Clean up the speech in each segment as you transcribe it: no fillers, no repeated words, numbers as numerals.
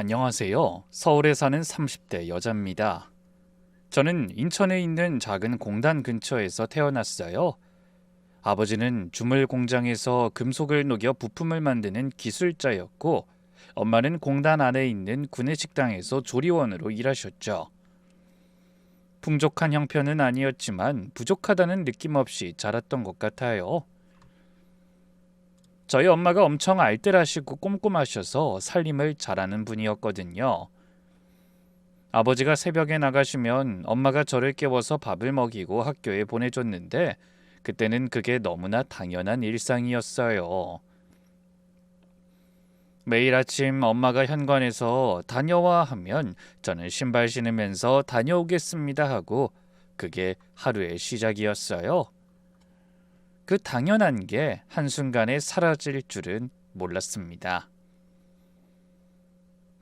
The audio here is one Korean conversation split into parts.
안녕하세요. 서울에 사는 30대 여자입니다. 저는 인천에 있는 작은 공단 근처에서 태어났어요. 아버지는 주물 공장에서 금속을 녹여 부품을 만드는 기술자였고, 엄마는 공단 안에 있는 구내식당에서 조리원으로 일하셨죠. 풍족한 형편은 아니었지만 부족하다는 느낌 없이 자랐던 것 같아요. 저희 엄마가 엄청 알뜰하시고 꼼꼼하셔서 살림을 잘하는 분이었거든요. 아버지가 새벽에 나가시면 엄마가 저를 깨워서 밥을 먹이고 학교에 보내줬는데 그때는 그게 너무나 당연한 일상이었어요. 매일 아침 엄마가 현관에서 다녀와 하면 저는 신발 신으면서 다녀오겠습니다 하고 그게 하루의 시작이었어요. 그 당연한 게 한순간에 사라질 줄은 몰랐습니다.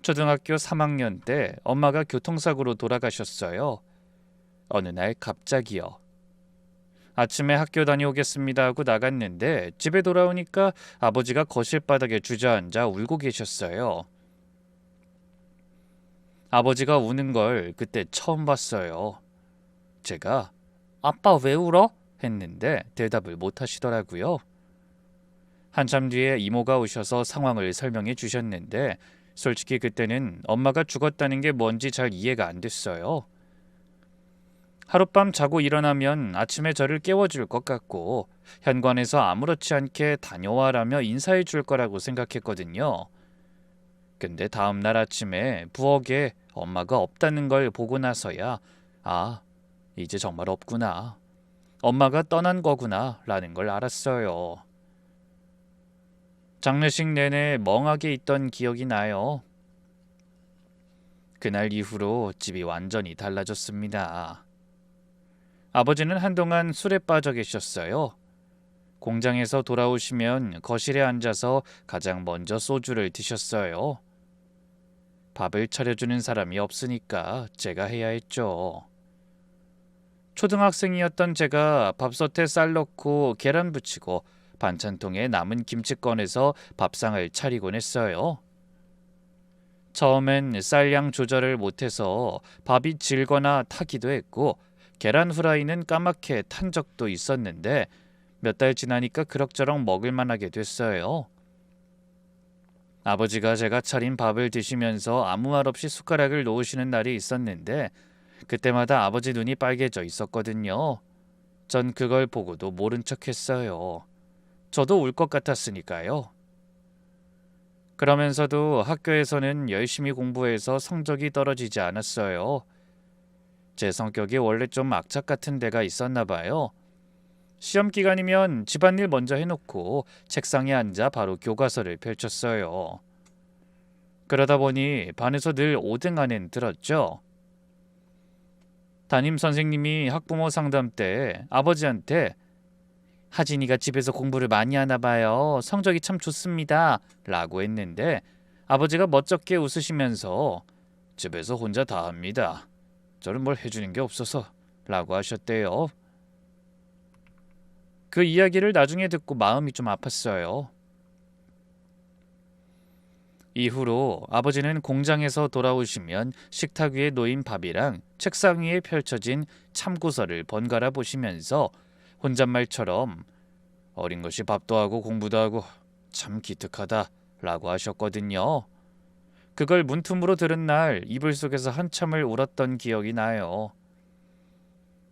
초등학교 3학년 때 엄마가 교통사고로 돌아가셨어요. 어느 날 갑자기요. 아침에 학교 다녀오겠습니다 하고 나갔는데 집에 돌아오니까 아버지가 거실 바닥에 주저앉아 울고 계셨어요. 아버지가 우는 걸 그때 처음 봤어요. 제가 아빠 왜 울어? 했는데 대답을 못 하시더라고요. 한참 뒤에 이모가 오셔서 상황을 설명해 주셨는데 솔직히 그때는 엄마가 죽었다는 게 뭔지 잘 이해가 안 됐어요. 하룻밤 자고 일어나면 아침에 저를 깨워줄 것 같고 현관에서 아무렇지 않게 다녀와라며 인사해 줄 거라고 생각했거든요. 근데 다음 날 아침에 부엌에 엄마가 없다는 걸 보고 나서야 아, 이제 정말 없구나. 엄마가 떠난 거구나 라는 걸 알았어요. 장례식 내내 멍하게 있던 기억이 나요. 그날 이후로 집이 완전히 달라졌습니다. 아버지는 한동안 술에 빠져 계셨어요. 공장에서 돌아오시면 거실에 앉아서 가장 먼저 소주를 드셨어요. 밥을 차려주는 사람이 없으니까 제가 해야 했죠. 초등학생이었던 제가 밥솥에 쌀 넣고 계란 부치고 반찬통에 남은 김치 꺼내서 밥상을 차리곤 했어요. 처음엔 쌀양 조절을 못해서 밥이 질거나 타기도 했고 계란 후라이는 까맣게 탄 적도 있었는데 몇 달 지나니까 그럭저럭 먹을만하게 됐어요. 아버지가 제가 차린 밥을 드시면서 아무 말 없이 숟가락을 놓으시는 날이 있었는데 그때마다 아버지 눈이 빨개져 있었거든요. 전 그걸 보고도 모른 척했어요. 저도 울 것 같았으니까요. 그러면서도 학교에서는 열심히 공부해서 성적이 떨어지지 않았어요. 제 성격이 원래 좀 악착 같은 데가 있었나 봐요. 시험 기간이면 집안일 먼저 해놓고 책상에 앉아 바로 교과서를 펼쳤어요. 그러다 보니 반에서 늘 5등 안엔 들었죠. 담임 선생님이 학부모 상담 때 아버지한테 하진이가 집에서 공부를 많이 하나 봐요. 성적이 참 좋습니다. 라고 했는데 아버지가 멋쩍게 웃으시면서 집에서 혼자 다 합니다. 저는 뭘 해주는 게 없어서 라고 하셨대요. 그 이야기를 나중에 듣고 마음이 좀 아팠어요. 이후로 아버지는 공장에서 돌아오시면 식탁 위에 놓인 밥이랑 책상 위에 펼쳐진 참고서를 번갈아 보시면서 혼잣말처럼 어린 것이 밥도 하고 공부도 하고 참 기특하다 라고 하셨거든요. 그걸 문틈으로 들은 날 이불 속에서 한참을 울었던 기억이 나요.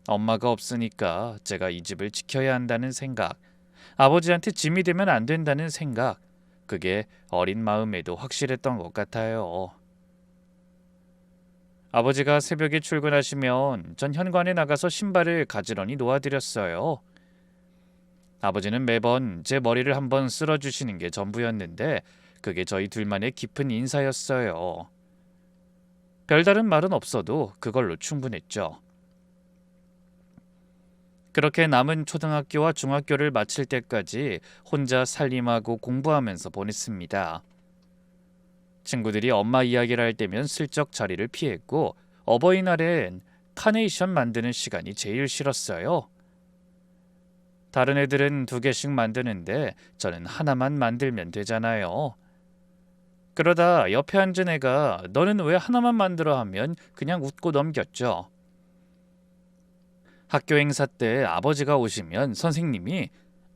엄마가 없으니까 제가 이 집을 지켜야 한다는 생각, 아버지한테 짐이 되면 안 된다는 생각, 그게 어린 마음에도 확실했던 것 같아요. 아버지가 새벽에 출근하시면 전 현관에 나가서 신발을 가지런히 놓아드렸어요. 아버지는 매번 제 머리를 한번 쓸어주시는 게 전부였는데 그게 저희 둘만의 깊은 인사였어요. 별다른 말은 없어도 그걸로 충분했죠. 그렇게 남은 초등학교와 중학교를 마칠 때까지 혼자 살림하고 공부하면서 보냈습니다. 친구들이 엄마 이야기를 할 때면 슬쩍 자리를 피했고 어버이날엔 카네이션 만드는 시간이 제일 싫었어요. 다른 애들은 2개씩 만드는데 저는 하나만 만들면 되잖아요. 그러다 옆에 앉은 애가 너는 왜 하나만 만들어 하면 그냥 웃고 넘겼죠. 학교 행사 때 아버지가 오시면 선생님이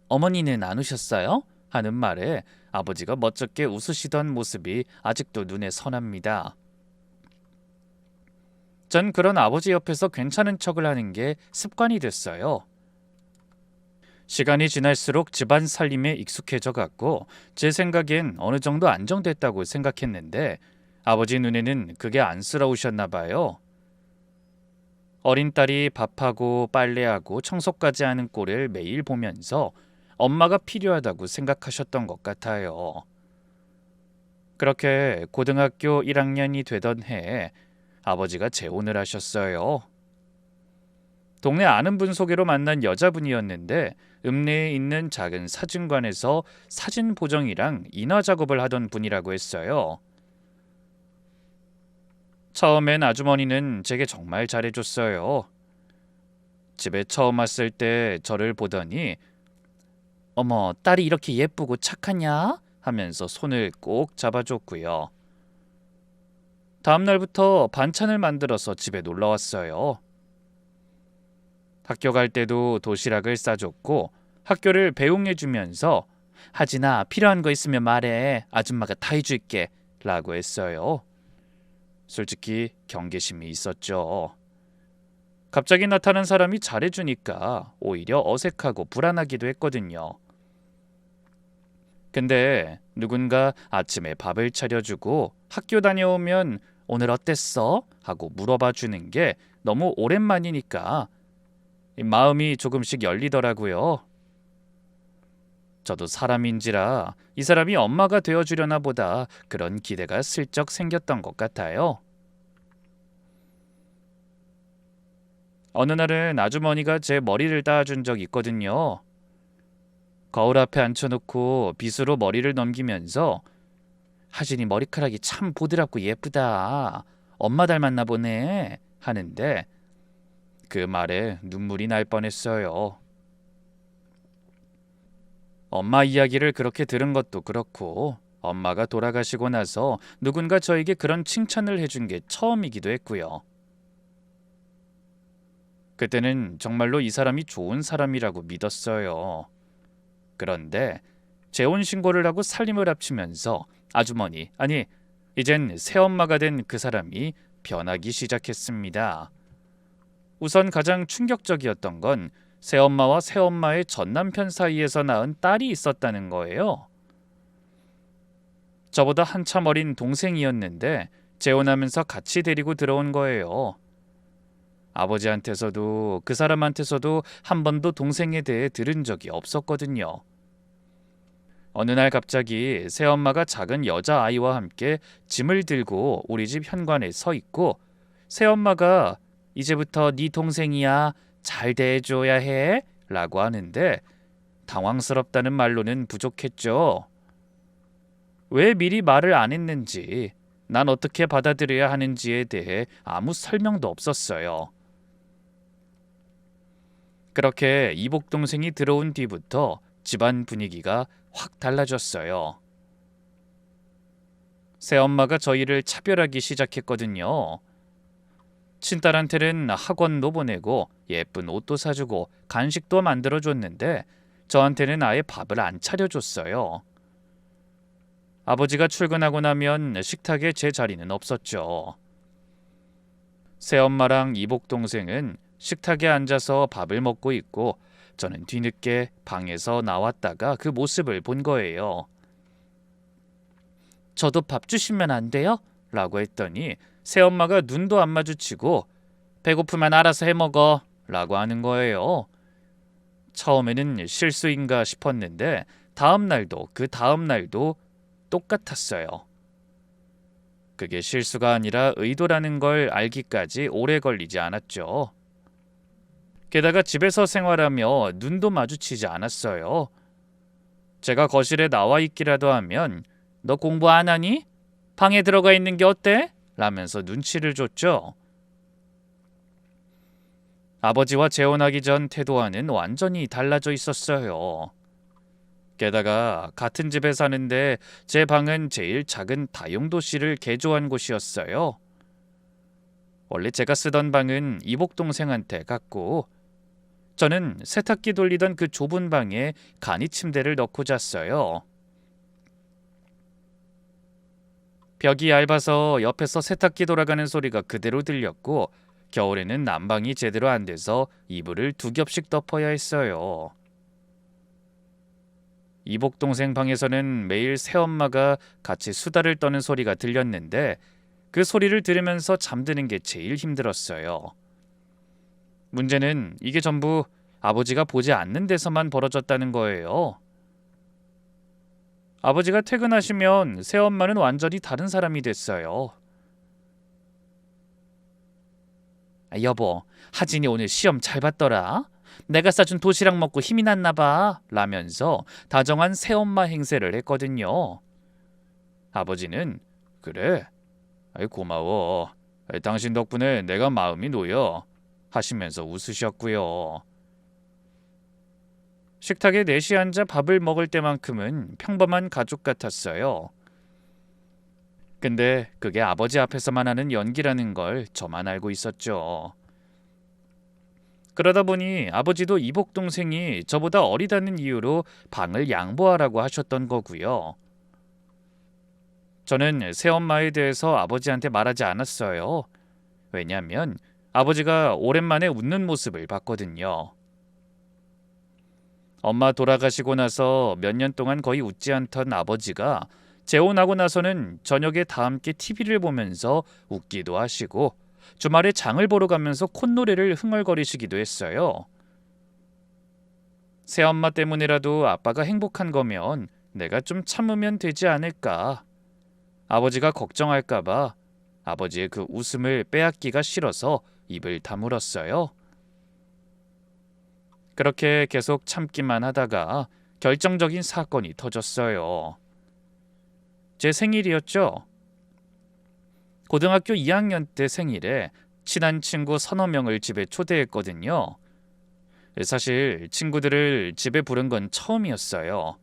어머니는 안 오셨어요? 하는 말에 아버지가 멋쩍게 웃으시던 모습이 아직도 눈에 선합니다. 전 그런 아버지 옆에서 괜찮은 척을 하는 게 습관이 됐어요. 시간이 지날수록 집안 살림에 익숙해져 갔고 제 생각엔 어느 정도 안정됐다고 생각했는데 아버지 눈에는 그게 안쓰러우셨나 봐요. 어린 딸이 밥하고 빨래하고 청소까지 하는 꼴을 매일 보면서 엄마가 필요하다고 생각하셨던 것 같아요. 그렇게 고등학교 1학년이 되던 해에 아버지가 재혼을 하셨어요. 동네 아는 분 소개로 만난 여자분이었는데 읍내에 있는 작은 사진관에서 사진 보정이랑 인화 작업을 하던 분이라고 했어요. 처음엔 아주머니는 제게 정말 잘해줬어요. 집에 처음 왔을 때 저를 보더니 어머, 딸이 이렇게 예쁘고 착하냐? 하면서 손을 꼭 잡아줬고요. 다음 날부터 반찬을 만들어서 집에 놀러 왔어요. 학교 갈 때도 도시락을 싸줬고 학교를 배웅해주면서 하진아 필요한 거 있으면 말해 아줌마가 다 해줄게 라고 했어요. 솔직히 경계심이 있었죠. 갑자기 나타난 사람이 잘해주니까 오히려 어색하고 불안하기도 했거든요. 근데 누군가 아침에 밥을 차려주고 학교 다녀오면 오늘 어땠어? 하고 물어봐 주는 게 너무 오랜만이니까 마음이 조금씩 열리더라고요. 저도 사람인지라 이 사람이 엄마가 되어주려나 보다 그런 기대가 슬쩍 생겼던 것 같아요. 어느 날은 아주머니가 제 머리를 따준 적이 있거든요. 거울 앞에 앉혀놓고 빗으로 머리를 넘기면서 하진이 머리카락이 참 보드랍고 예쁘다. 엄마 닮았나 보네. 하는데 그 말에 눈물이 날 뻔했어요. 엄마 이야기를 그렇게 들은 것도 그렇고 엄마가 돌아가시고 나서 누군가 저에게 그런 칭찬을 해준 게 처음이기도 했고요. 그때는 정말로 이 사람이 좋은 사람이라고 믿었어요. 그런데 재혼 신고를 하고 살림을 합치면서 아주머니, 아니 이젠 새엄마가 된 그 사람이 변하기 시작했습니다. 우선 가장 충격적이었던 건 새엄마와 새엄마의 전남편 사이에서 낳은 딸이 있었다는 거예요. 저보다 한참 어린 동생이었는데 재혼하면서 같이 데리고 들어온 거예요. 아버지한테서도 그 사람한테서도 한 번도 동생에 대해 들은 적이 없었거든요. 어느 날 갑자기 새엄마가 작은 여자아이와 함께 짐을 들고 우리 집 현관에 서 있고 새엄마가 이제부터 네 동생이야 잘 대해줘야 해 라고 하는데 당황스럽다는 말로는 부족했죠. 왜 미리 말을 안 했는지 난 어떻게 받아들여야 하는지에 대해 아무 설명도 없었어요. 그렇게 이복 동생이 들어온 뒤부터 집안 분위기가 확 달라졌어요. 새엄마가 저희를 차별하기 시작했거든요. 친딸한테는 학원도 보내고 예쁜 옷도 사주고 간식도 만들어줬는데 저한테는 아예 밥을 안 차려줬어요. 아버지가 출근하고 나면 식탁에 제 자리는 없었죠. 새엄마랑 이복 동생은 식탁에 앉아서 밥을 먹고 있고 저는 뒤늦게 방에서 나왔다가 그 모습을 본 거예요. 저도 밥 주시면 안 돼요? 라고 했더니 새엄마가 눈도 안 마주치고 배고프면 알아서 해먹어 라고 하는 거예요. 처음에는 실수인가 싶었는데 다음 날도 그 다음 날도 똑같았어요. 그게 실수가 아니라 의도라는 걸 알기까지 오래 걸리지 않았죠. 게다가 집에서 생활하며 눈도 마주치지 않았어요. 제가 거실에 나와 있기라도 하면 너 공부 안 하니? 방에 들어가 있는 게 어때? 라면서 눈치를 줬죠. 아버지와 재혼하기 전 태도와는 완전히 달라져 있었어요. 게다가 같은 집에 사는데 제 방은 제일 작은 다용도실을 개조한 곳이었어요. 원래 제가 쓰던 방은 이복 동생한테 갔고 저는 세탁기 돌리던 그 좁은 방에 간이 침대를 넣고 잤어요. 벽이 얇아서 옆에서 세탁기 돌아가는 소리가 그대로 들렸고 겨울에는 난방이 제대로 안 돼서 이불을 2겹씩 덮어야 했어요. 이복 동생 방에서는 매일 새엄마가 같이 수다를 떠는 소리가 들렸는데 그 소리를 들으면서 잠드는 게 제일 힘들었어요. 문제는 이게 전부 아버지가 보지 않는 데서만 벌어졌다는 거예요. 아버지가 퇴근하시면 새엄마는 완전히 다른 사람이 됐어요. 여보, 하진이 오늘 시험 잘 봤더라. 내가 싸준 도시락 먹고 힘이 났나 봐. 라면서 다정한 새엄마 행세를 했거든요. 아버지는 그래? 고마워. 당신 덕분에 내가 마음이 놓여. 하시면서 웃으셨고요. 식탁에 넷이 앉아 밥을 먹을 때만큼은 평범한 가족 같았어요. 근데 그게 아버지 앞에서만 하는 연기라는 걸 저만 알고 있었죠. 그러다 보니 아버지도 이복 동생이 저보다 어리다는 이유로 방을 양보하라고 하셨던 거고요. 저는 새엄마에 대해서 아버지한테 말하지 않았어요. 왜냐하면 아버지가 오랜만에 웃는 모습을 봤거든요. 엄마 돌아가시고 나서 몇 년 동안 거의 웃지 않던 아버지가 재혼하고 나서는 저녁에 다 함께 TV를 보면서 웃기도 하시고 주말에 장을 보러 가면서 콧노래를 흥얼거리시기도 했어요. 새엄마 때문이라도 아빠가 행복한 거면 내가 좀 참으면 되지 않을까. 아버지가 걱정할까봐 아버지의 그 웃음을 빼앗기가 싫어서 입을 다물었어요. 그렇게 계속 참기만 하다가 결정적인 사건이 터졌어요. 제 생일이었죠. 고등학교 2학년 때 생일에 친한 친구 서너 명을 집에 초대했거든요. 사실 친구들을 집에 부른 건 처음이었어요.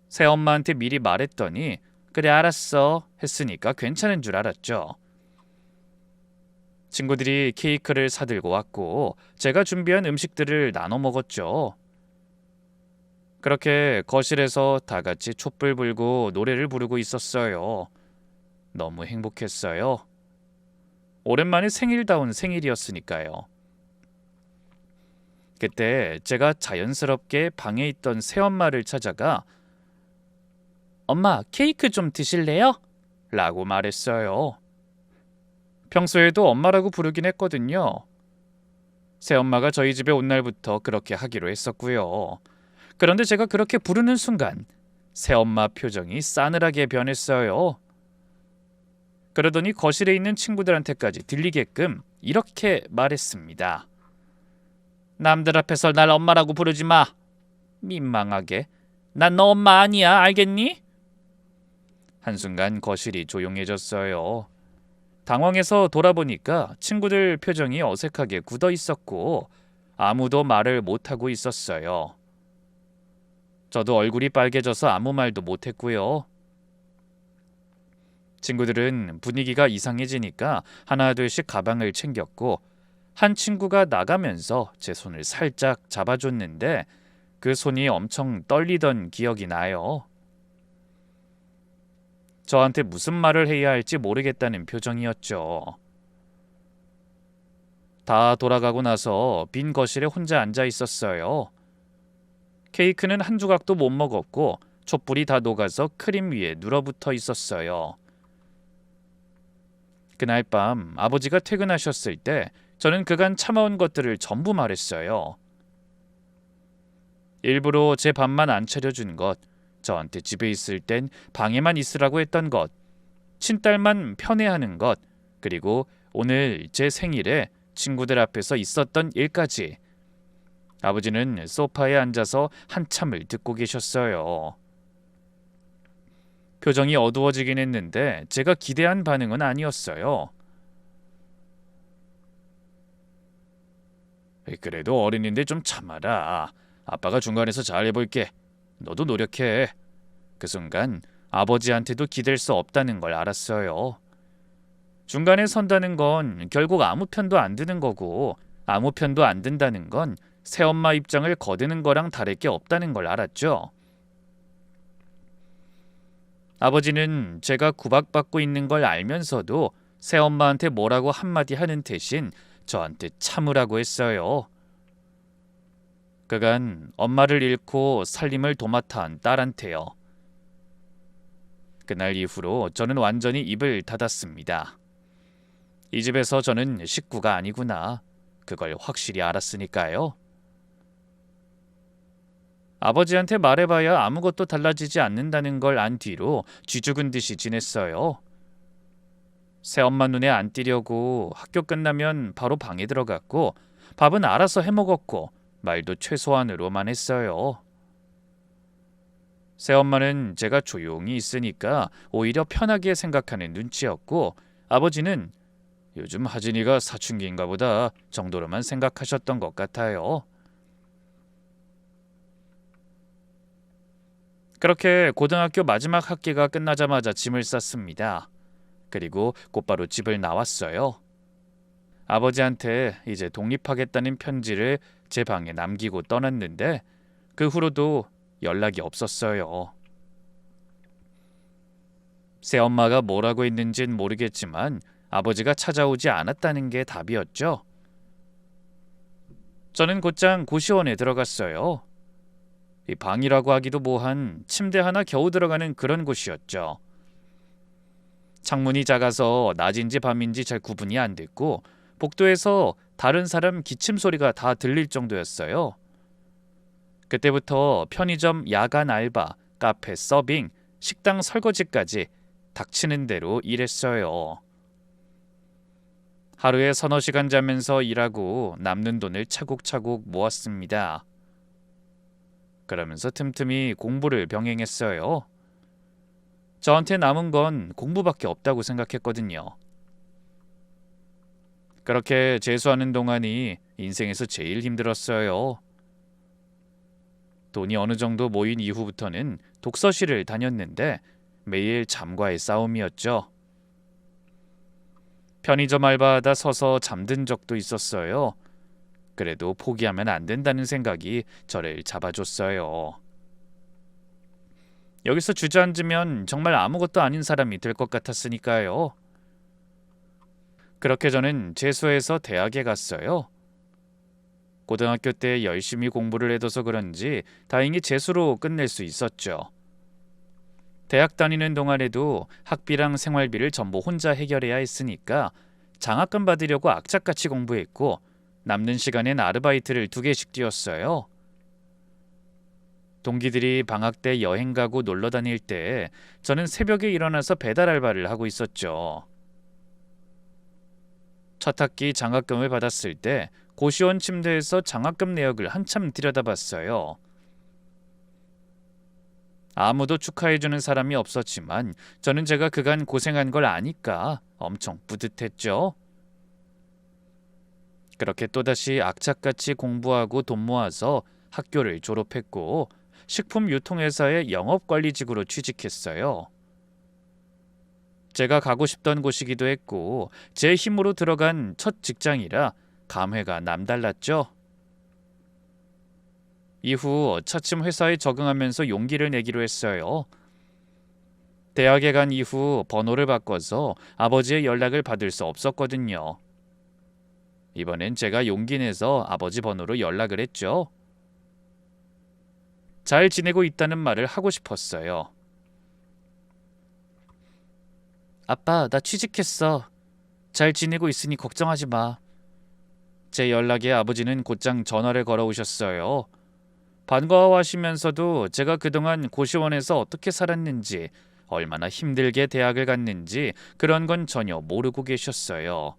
새엄마한테 미리 말했더니 그래 알았어 했으니까 괜찮은 줄 알았죠. 친구들이 케이크를 사들고 왔고 제가 준비한 음식들을 나눠 먹었죠. 그렇게 거실에서 다 같이 촛불 불고 노래를 부르고 있었어요. 너무 행복했어요. 오랜만에 생일다운 생일이었으니까요. 그때 제가 자연스럽게 방에 있던 새엄마를 찾아가 엄마 케이크 좀 드실래요? 라고 말했어요. 평소에도 엄마라고 부르긴 했거든요. 새엄마가 저희 집에 온 날부터 그렇게 하기로 했었고요. 그런데 제가 그렇게 부르는 순간 새엄마 표정이 싸늘하게 변했어요. 그러더니 거실에 있는 친구들한테까지 들리게끔 이렇게 말했습니다. 남들 앞에서 날 엄마라고 부르지 마. 민망하게. 난 너 엄마 아니야. 알겠니? 한순간 거실이 조용해졌어요. 당황해서 돌아보니까 친구들 표정이 어색하게 굳어 있었고 아무도 말을 못하고 있었어요. 저도 얼굴이 빨개져서 아무 말도 못했고요. 친구들은 분위기가 이상해지니까 하나둘씩 가방을 챙겼고 한 친구가 나가면서 제 손을 살짝 잡아줬는데 그 손이 엄청 떨리던 기억이 나요. 저한테 무슨 말을 해야 할지 모르겠다는 표정이었죠. 다 돌아가고 나서 빈 거실에 혼자 앉아 있었어요. 케이크는 한 조각도 못 먹었고 촛불이 다 녹아서 크림 위에 눌어붙어 있었어요. 그날 밤 아버지가 퇴근하셨을 때 저는 그간 참아온 것들을 전부 말했어요. 일부러 제 밥만 안 차려준 것, 저한테 집에 있을 땐 방에만 있으라고 했던 것, 친딸만 편애하는 것, 그리고 오늘 제 생일에 친구들 앞에서 있었던 일까지. 아버지는 소파에 앉아서 한참을 듣고 계셨어요. 표정이 어두워지긴 했는데 제가 기대한 반응은 아니었어요. 그래도 어린인데 좀 참아라. 아빠가 중간에서 잘 해볼게. 너도 노력해. 그 순간 아버지한테도 기댈 수 없다는 걸 알았어요. 중간에 선다는 건 결국 아무 편도 안 드는 거고, 아무 편도 안 든다는 건 새엄마 입장을 거드는 거랑 다를 게 없다는 걸 알았죠. 아버지는 제가 구박받고 있는 걸 알면서도 새엄마한테 뭐라고 한마디 하는 대신 저한테 참으라고 했어요. 그간 엄마를 잃고 살림을 도맡아 한 딸한테요. 그날 이후로 저는 완전히 입을 닫았습니다. 이 집에서 저는 식구가 아니구나. 그걸 확실히 알았으니까요. 아버지한테 말해봐야 아무것도 달라지지 않는다는 걸 안 뒤로 쥐죽은 듯이 지냈어요. 새엄마 눈에 안 띄려고 학교 끝나면 바로 방에 들어갔고, 밥은 알아서 해먹었고, 말도 최소한으로만 했어요. 새엄마는 제가 조용히 있으니까 오히려 편하게 생각하는 눈치였고, 아버지는 요즘 하진이가 사춘기인가 보다 정도로만 생각하셨던 것 같아요. 그렇게 고등학교 마지막 학기가 끝나자마자 짐을 쌌습니다. 그리고 곧바로 집을 나왔어요. 아버지한테 이제 독립하겠다는 편지를 제 방에 남기고 떠났는데 그 후로도 연락이 없었어요. 새엄마가 뭐라고 했는진 모르겠지만 아버지가 찾아오지 않았다는 게 답이었죠. 저는 곧장 고시원에 들어갔어요. 이 방이라고 하기도 뭐한 침대 하나 겨우 들어가는 그런 곳이었죠. 창문이 작아서 낮인지 밤인지 잘 구분이 안 됐고 복도에서 다른 사람 기침 소리가 다 들릴 정도였어요. 그때부터 편의점 야간 알바, 카페 서빙, 식당 설거지까지 닥치는 대로 일했어요. 하루에 서너 시간 자면서 일하고 남는 돈을 차곡차곡 모았습니다. 그러면서 틈틈이 공부를 병행했어요. 저한테 남은 건 공부밖에 없다고 생각했거든요. 그렇게 재수하는 동안이 인생에서 제일 힘들었어요. 돈이 어느 정도 모인 이후부터는 독서실을 다녔는데 매일 잠과의 싸움이었죠. 편의점 알바하다 서서 잠든 적도 있었어요. 그래도 포기하면 안 된다는 생각이 저를 잡아줬어요. 여기서 주저앉으면 정말 아무것도 아닌 사람이 될 것 같았으니까요. 그렇게 저는 재수해서 대학에 갔어요. 고등학교 때 열심히 공부를 해둬서 그런지 다행히 재수로 끝낼 수 있었죠. 대학 다니는 동안에도 학비랑 생활비를 전부 혼자 해결해야 했으니까 장학금 받으려고 악착같이 공부했고 남는 시간엔 아르바이트를 2개씩 뛰었어요. 동기들이 방학 때 여행 가고 놀러 다닐 때 저는 새벽에 일어나서 배달 알바를 하고 있었죠. 첫 학기 장학금을 받았을 때 고시원 침대에서 장학금 내역을 한참 들여다봤어요. 아무도 축하해주는 사람이 없었지만 저는 제가 그간 고생한 걸 아니까 엄청 뿌듯했죠. 그렇게 또다시 악착같이 공부하고 돈 모아서 학교를 졸업했고 식품 유통회사의 영업관리직으로 취직했어요. 제가 가고 싶던 곳이기도 했고 제 힘으로 들어간 첫 직장이라 감회가 남달랐죠. 이후 차츰 회사에 적응하면서 용기를 내기로 했어요. 대학에 간 이후 번호를 바꿔서 아버지의 연락을 받을 수 없었거든요. 이번엔 제가 용기 내서 아버지 번호로 연락을 했죠. 잘 지내고 있다는 말을 하고 싶었어요. 아빠, 나 취직했어. 잘 지내고 있으니 걱정하지 마. 제 연락에 아버지는 곧장 전화를 걸어오셨어요. 반가워하시면서도 제가 그동안 고시원에서 어떻게 살았는지, 얼마나 힘들게 대학을 갔는지 그런 건 전혀 모르고 계셨어요.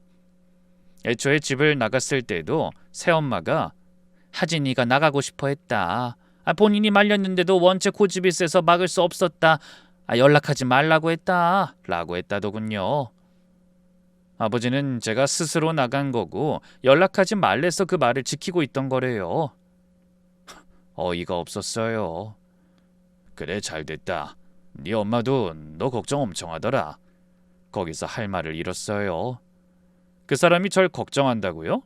애초에 집을 나갔을 때도 새엄마가 하진이가 나가고 싶어 했다. 본인이 말렸는데도 원체 고집이 세서 막을 수 없었다. 연락하지 말라고 했다. 라고 했다더군요. 아버지는 제가 스스로 나간 거고 연락하지 말래서 그 말을 지키고 있던 거래요. 어이가 없었어요. 그래, 잘됐다. 네 엄마도 너 걱정 엄청 하더라. 거기서 할 말을 잃었어요. 그 사람이 절 걱정한다고요?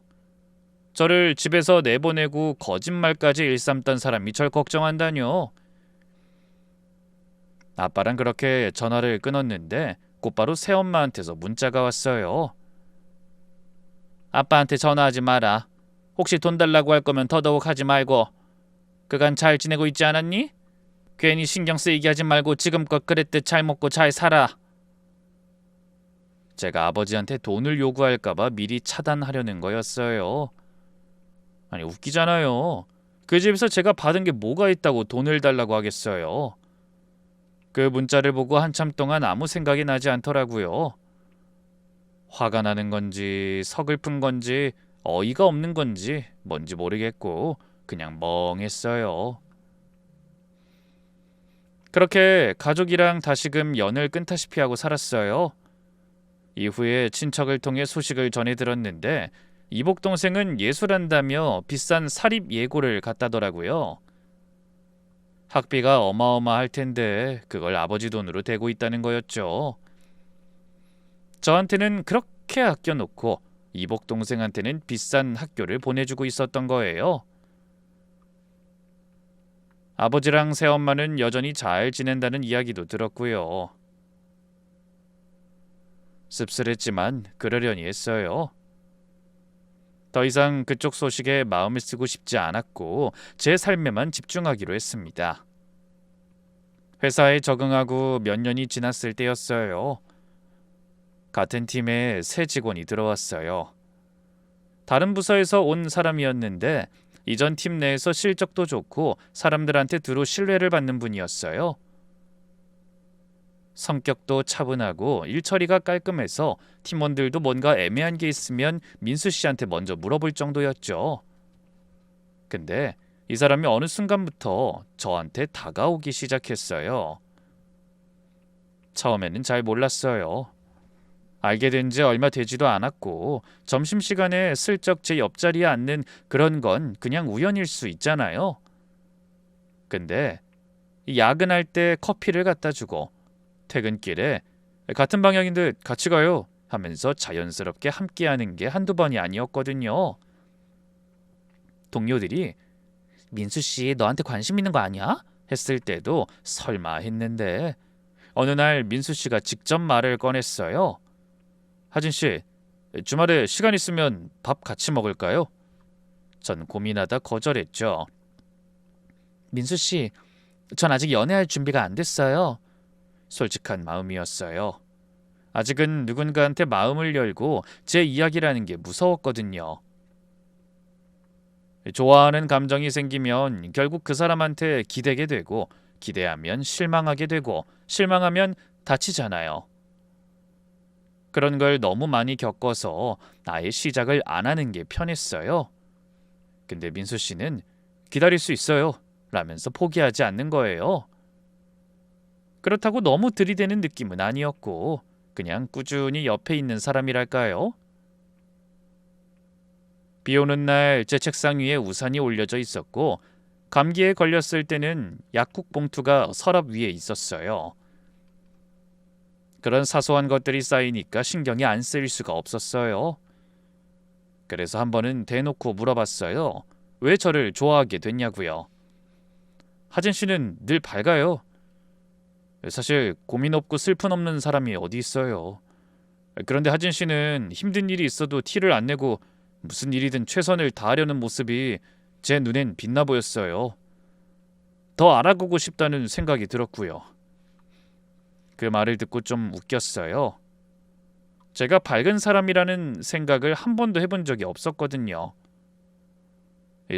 저를 집에서 내보내고 거짓말까지 일삼던 사람이 절 걱정한다뇨. 아빠랑 그렇게 전화를 끊었는데 곧바로 새엄마한테서 문자가 왔어요. 아빠한테 전화하지 마라. 혹시 돈 달라고 할 거면 더더욱 하지 말고. 그간 잘 지내고 있지 않았니? 괜히 신경 쓰이게 하지 말고 지금껏 그랬듯 잘 먹고 잘 살아. 제가 아버지한테 돈을 요구할까봐 미리 차단하려는 거였어요. 아니, 웃기잖아요. 그 집에서 제가 받은 게 뭐가 있다고 돈을 달라고 하겠어요. 그 문자를 보고 한참 동안 아무 생각이 나지 않더라고요. 화가 나는 건지 서글픈 건지 어이가 없는 건지 뭔지 모르겠고 그냥 멍했어요. 그렇게 가족이랑 다시금 연을 끊다시피 하고 살았어요. 이후에 친척을 통해 소식을 전해 들었는데 이복 동생은 예술한다며 비싼 사립 예고를 갔다더라고요. 학비가 어마어마할 텐데 그걸 아버지 돈으로 대고 있다는 거였죠. 저한테는 그렇게 아껴놓고 이복 동생한테는 비싼 학교를 보내주고 있었던 거예요. 아버지랑 새엄마는 여전히 잘 지낸다는 이야기도 들었고요. 씁쓸했지만 그러려니 했어요. 더 이상 그쪽 소식에 마음을 쓰고 싶지 않았고 제 삶에만 집중하기로 했습니다. 회사에 적응하고 몇 년이 지났을 때였어요. 같은 팀에 새 직원이 들어왔어요. 다른 부서에서 온 사람이었는데 이전 팀 내에서 실적도 좋고 사람들한테 두루 신뢰를 받는 분이었어요. 성격도 차분하고 일 처리가 깔끔해서 팀원들도 뭔가 애매한 게 있으면 민수 씨한테 먼저 물어볼 정도였죠. 근데 이 사람이 어느 순간부터 저한테 다가오기 시작했어요. 처음에는 잘 몰랐어요. 알게 된 지 얼마 되지도 않았고 점심시간에 슬쩍 제 옆자리에 앉는 그런 건 그냥 우연일 수 있잖아요. 근데 야근할 때 커피를 갖다 주고 퇴근길에 같은 방향인 듯 같이 가요 하면서 자연스럽게 함께하는 게 한두 번이 아니었거든요. 동료들이 민수 씨 너한테 관심 있는 거 아니야? 했을 때도 설마 했는데 어느 날 민수 씨가 직접 말을 꺼냈어요. 하진 씨, 주말에 시간 있으면 밥 같이 먹을까요? 전 고민하다 거절했죠. 민수 씨, 전 아직 연애할 준비가 안 됐어요. 솔직한 마음이었어요. 아직은 누군가한테 마음을 열고 제 이야기라는 게 무서웠거든요. 좋아하는 감정이 생기면 결국 그 사람한테 기대게 되고 기대하면 실망하게 되고 실망하면 다치잖아요. 그런 걸 너무 많이 겪어서 아예 시작을 안 하는 게 편했어요. 근데 민수 씨는 기다릴 수 있어요 라면서 포기하지 않는 거예요. 그렇다고 너무 들이대는 느낌은 아니었고 그냥 꾸준히 옆에 있는 사람이랄까요? 비 오는 날 제 책상 위에 우산이 올려져 있었고 감기에 걸렸을 때는 약국 봉투가 서랍 위에 있었어요. 그런 사소한 것들이 쌓이니까 신경이 안 쓰일 수가 없었어요. 그래서 한 번은 대놓고 물어봤어요. 왜 저를 좋아하게 됐냐고요. 하진 씨는 늘 밝아요. 사실 고민 없고 슬픔 없는 사람이 어디 있어요. 그런데 하진 씨는 힘든 일이 있어도 티를 안 내고 무슨 일이든 최선을 다하려는 모습이 제 눈엔 빛나 보였어요. 더 알아보고 싶다는 생각이 들었고요. 그 말을 듣고 좀 웃겼어요. 제가 밝은 사람이라는 생각을 한 번도 해본 적이 없었거든요.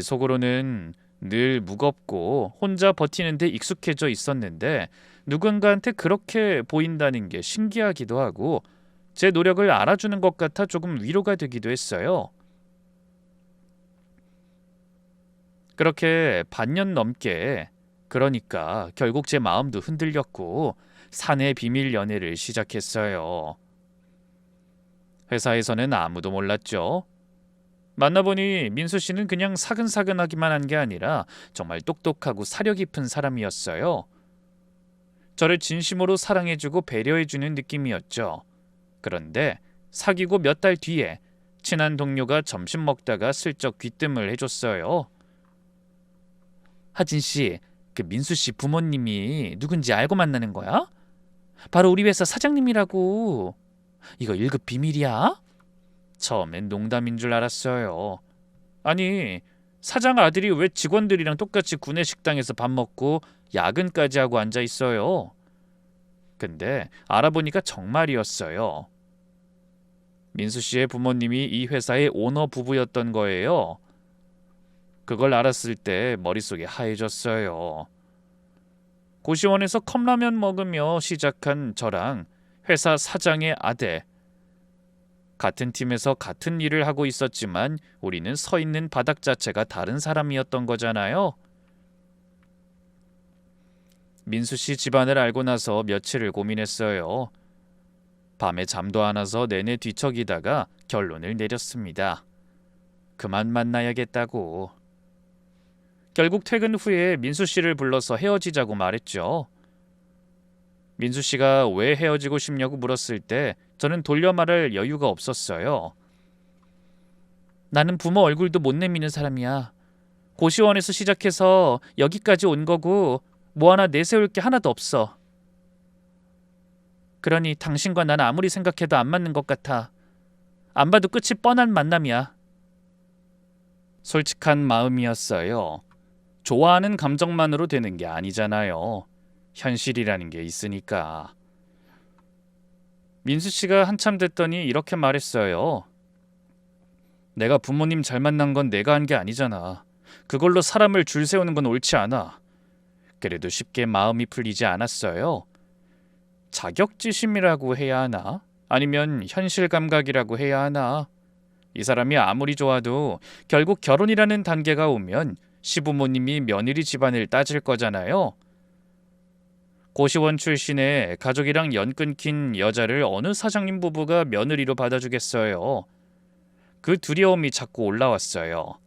속으로는 늘 무겁고 혼자 버티는 데 익숙해져 있었는데 누군가한테 그렇게 보인다는 게 신기하기도 하고 제 노력을 알아주는 것 같아 조금 위로가 되기도 했어요. 그렇게 반년 넘게 그러니까 결국 제 마음도 흔들렸고 사내 비밀 연애를 시작했어요. 회사에서는 아무도 몰랐죠. 만나보니 민수 씨는 그냥 사근사근하기만 한 게 아니라 정말 똑똑하고 사려 깊은 사람이었어요. 저를 진심으로 사랑해주고 배려해주는 느낌이었죠. 그런데 사귀고 몇 달 뒤에 친한 동료가 점심 먹다가 슬쩍 귀뜸을 해줬어요. 하진 씨, 그 민수 씨 부모님이 누군지 알고 만나는 거야? 바로 우리 회사 사장님이라고. 이거 1급 비밀이야? 처음엔 농담인 줄 알았어요. 아니, 사장 아들이 왜 직원들이랑 똑같이 구내 식당에서 밥 먹고 야근까지 하고 앉아 있어요? 근데 알아보니까 정말이었어요. 민수 씨의 부모님이 이 회사의 오너 부부였던 거예요. 그걸 알았을 때 머릿속이 하얘졌어요. 고시원에서 컵라면 먹으며 시작한 저랑 회사 사장의 아들. 같은 팀에서 같은 일을 하고 있었지만 우리는 서 있는 바닥 자체가 다른 사람이었던 거잖아요. 민수 씨 집안을 알고 나서 며칠을 고민했어요. 밤에 잠도 안 와서 내내 뒤척이다가 결론을 내렸습니다. 그만 만나야겠다고. 결국 퇴근 후에 민수 씨를 불러서 헤어지자고 말했죠. 민수 씨가 왜 헤어지고 싶냐고 물었을 때 저는 돌려 말할 여유가 없었어요. 나는 부모 얼굴도 못 내미는 사람이야. 고시원에서 시작해서 여기까지 온 거고 뭐 하나 내세울 게 하나도 없어. 그러니 당신과 난 아무리 생각해도 안 맞는 것 같아. 안 봐도 끝이 뻔한 만남이야. 솔직한 마음이었어요. 좋아하는 감정만으로 되는 게 아니잖아요. 현실이라는 게 있으니까. 민수 씨가 한참 됐더니 이렇게 말했어요. 내가 부모님 잘 만난 건 내가 한 게 아니잖아. 그걸로 사람을 줄 세우는 건 옳지 않아. 그래도 쉽게 마음이 풀리지 않았어요. 자격지심이라고 해야 하나? 아니면 현실 감각이라고 해야 하나? 이 사람이 아무리 좋아도 결국 결혼이라는 단계가 오면 시부모님이 며느리 집안을 따질 거잖아요. 고시원 출신의 가족이랑 연 끊긴 여자를 어느 사장님 부부가 며느리로 받아주겠어요. 그 두려움이 자꾸 올라왔어요.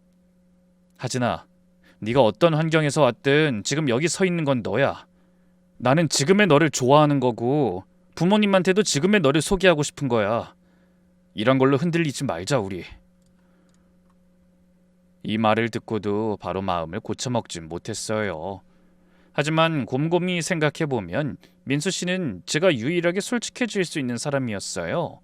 하진아, 네가 어떤 환경에서 왔든 지금 여기 서 있는 건 너야. 나는 지금의 너를 좋아하는 거고 부모님한테도 지금의 너를 소개하고 싶은 거야. 이런 걸로 흔들리지 말자 우리. 이 말을 듣고도 바로 마음을 고쳐먹진 못했어요. 하지만 곰곰이 생각해보면 민수 씨는 제가 유일하게 솔직해질 수 있는 사람이었어요.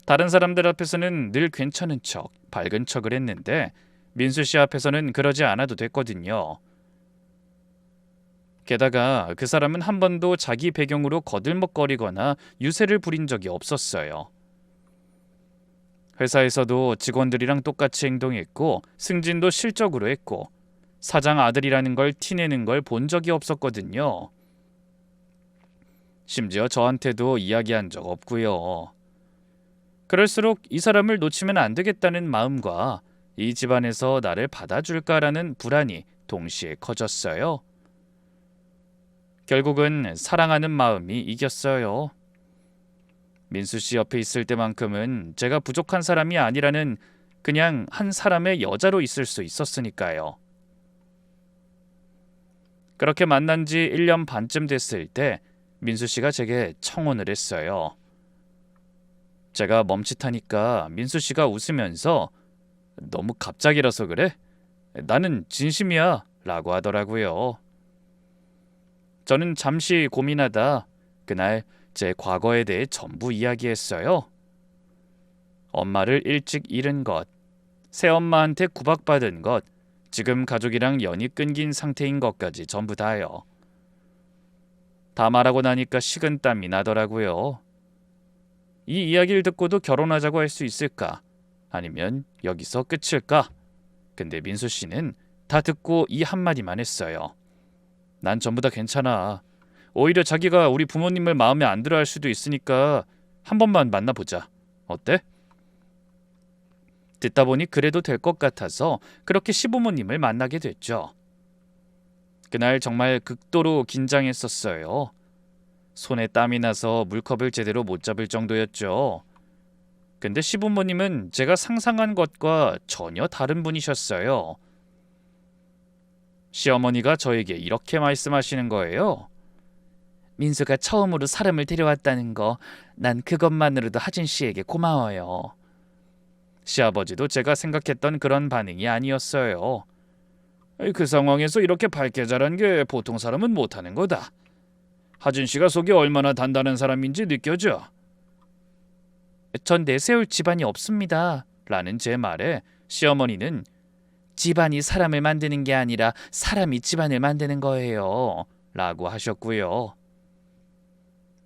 다른 사람들 앞에서는 늘 괜찮은 척, 밝은 척을 했는데 민수 씨 앞에서는 그러지 않아도 됐거든요. 게다가 그 사람은 한 번도 자기 배경으로 거들먹거리거나 유세를 부린 적이 없었어요. 회사에서도 직원들이랑 똑같이 행동했고 승진도 실적으로 했고 사장 아들이라는 걸 티내는 걸 본 적이 없었거든요. 심지어 저한테도 이야기한 적 없고요. 그럴수록 이 사람을 놓치면 안 되겠다는 마음과 이 집안에서 나를 받아줄까라는 불안이 동시에 커졌어요. 결국은 사랑하는 마음이 이겼어요. 민수 씨 옆에 있을 때만큼은 제가 부족한 사람이 아니라는 그냥 한 사람의 여자로 있을 수 있었으니까요. 그렇게 만난 지 1년 반쯤 됐을 때 민수 씨가 제게 청혼을 했어요. 제가 멈칫하니까 민수 씨가 웃으면서 너무 갑자기라서 그래? 나는 진심이야 라고 하더라고요. 저는 잠시 고민하다 그날 제 과거에 대해 전부 이야기했어요. 엄마를 일찍 잃은 것, 새엄마한테 구박받은 것, 지금 가족이랑 연이 끊긴 상태인 것까지 전부 다요. 다 말하고 나니까 식은땀이 나더라고요. 이 이야기를 듣고도 결혼하자고 할 수 있을까? 아니면 여기서 끝일까? 근데 민수 씨는 다 듣고 이 한마디만 했어요. 난 전부 다 괜찮아. 오히려 자기가 우리 부모님을 마음에 안 들어 할 수도 있으니까 한 번만 만나보자. 어때? 듣다 보니 그래도 될 것 같아서 그렇게 시부모님을 만나게 됐죠. 그날 정말 극도로 긴장했었어요. 손에 땀이 나서 물컵을 제대로 못 잡을 정도였죠. 근데 시부모님은 제가 상상한 것과 전혀 다른 분이셨어요. 시어머니가 저에게 이렇게 말씀하시는 거예요. 민수가 처음으로 사람을 데려왔다는 거, 난 그것만으로도 하준 씨에게 고마워요. 시아버지도 제가 생각했던 그런 반응이 아니었어요. 그 상황에서 이렇게 밝게 자란 게 보통 사람은 못하는 거다. 하준 씨가 속이 얼마나 단단한 사람인지 느껴져. 전 내세울 집안이 없습니다. 라는 제 말에 시어머니는 집안이 사람을 만드는 게 아니라 사람이 집안을 만드는 거예요. 라고 하셨고요.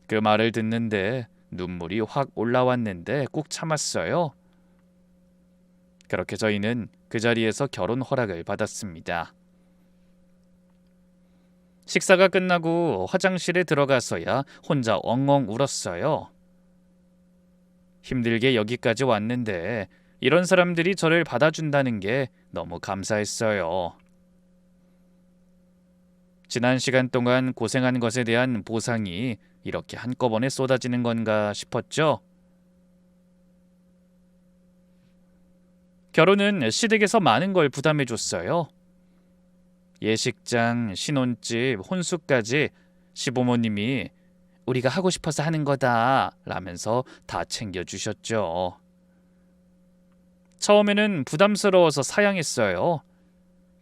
그 말을 듣는데 눈물이 확 올라왔는데 꾹 참았어요. 그렇게 저희는 그 자리에서 결혼 허락을 받았습니다. 식사가 끝나고 화장실에 들어가서야 혼자 엉엉 울었어요. 힘들게 여기까지 왔는데 이런 사람들이 저를 받아준다는 게 너무 감사했어요. 지난 시간 동안 고생한 것에 대한 보상이 이렇게 한꺼번에 쏟아지는 건가 싶었죠. 결혼은 시댁에서 많은 걸 부담해줬어요. 예식장, 신혼집, 혼수까지 시부모님이 우리가 하고 싶어서 하는 거다 라면서 다 챙겨주셨죠. 처음에는 부담스러워서 사양했어요.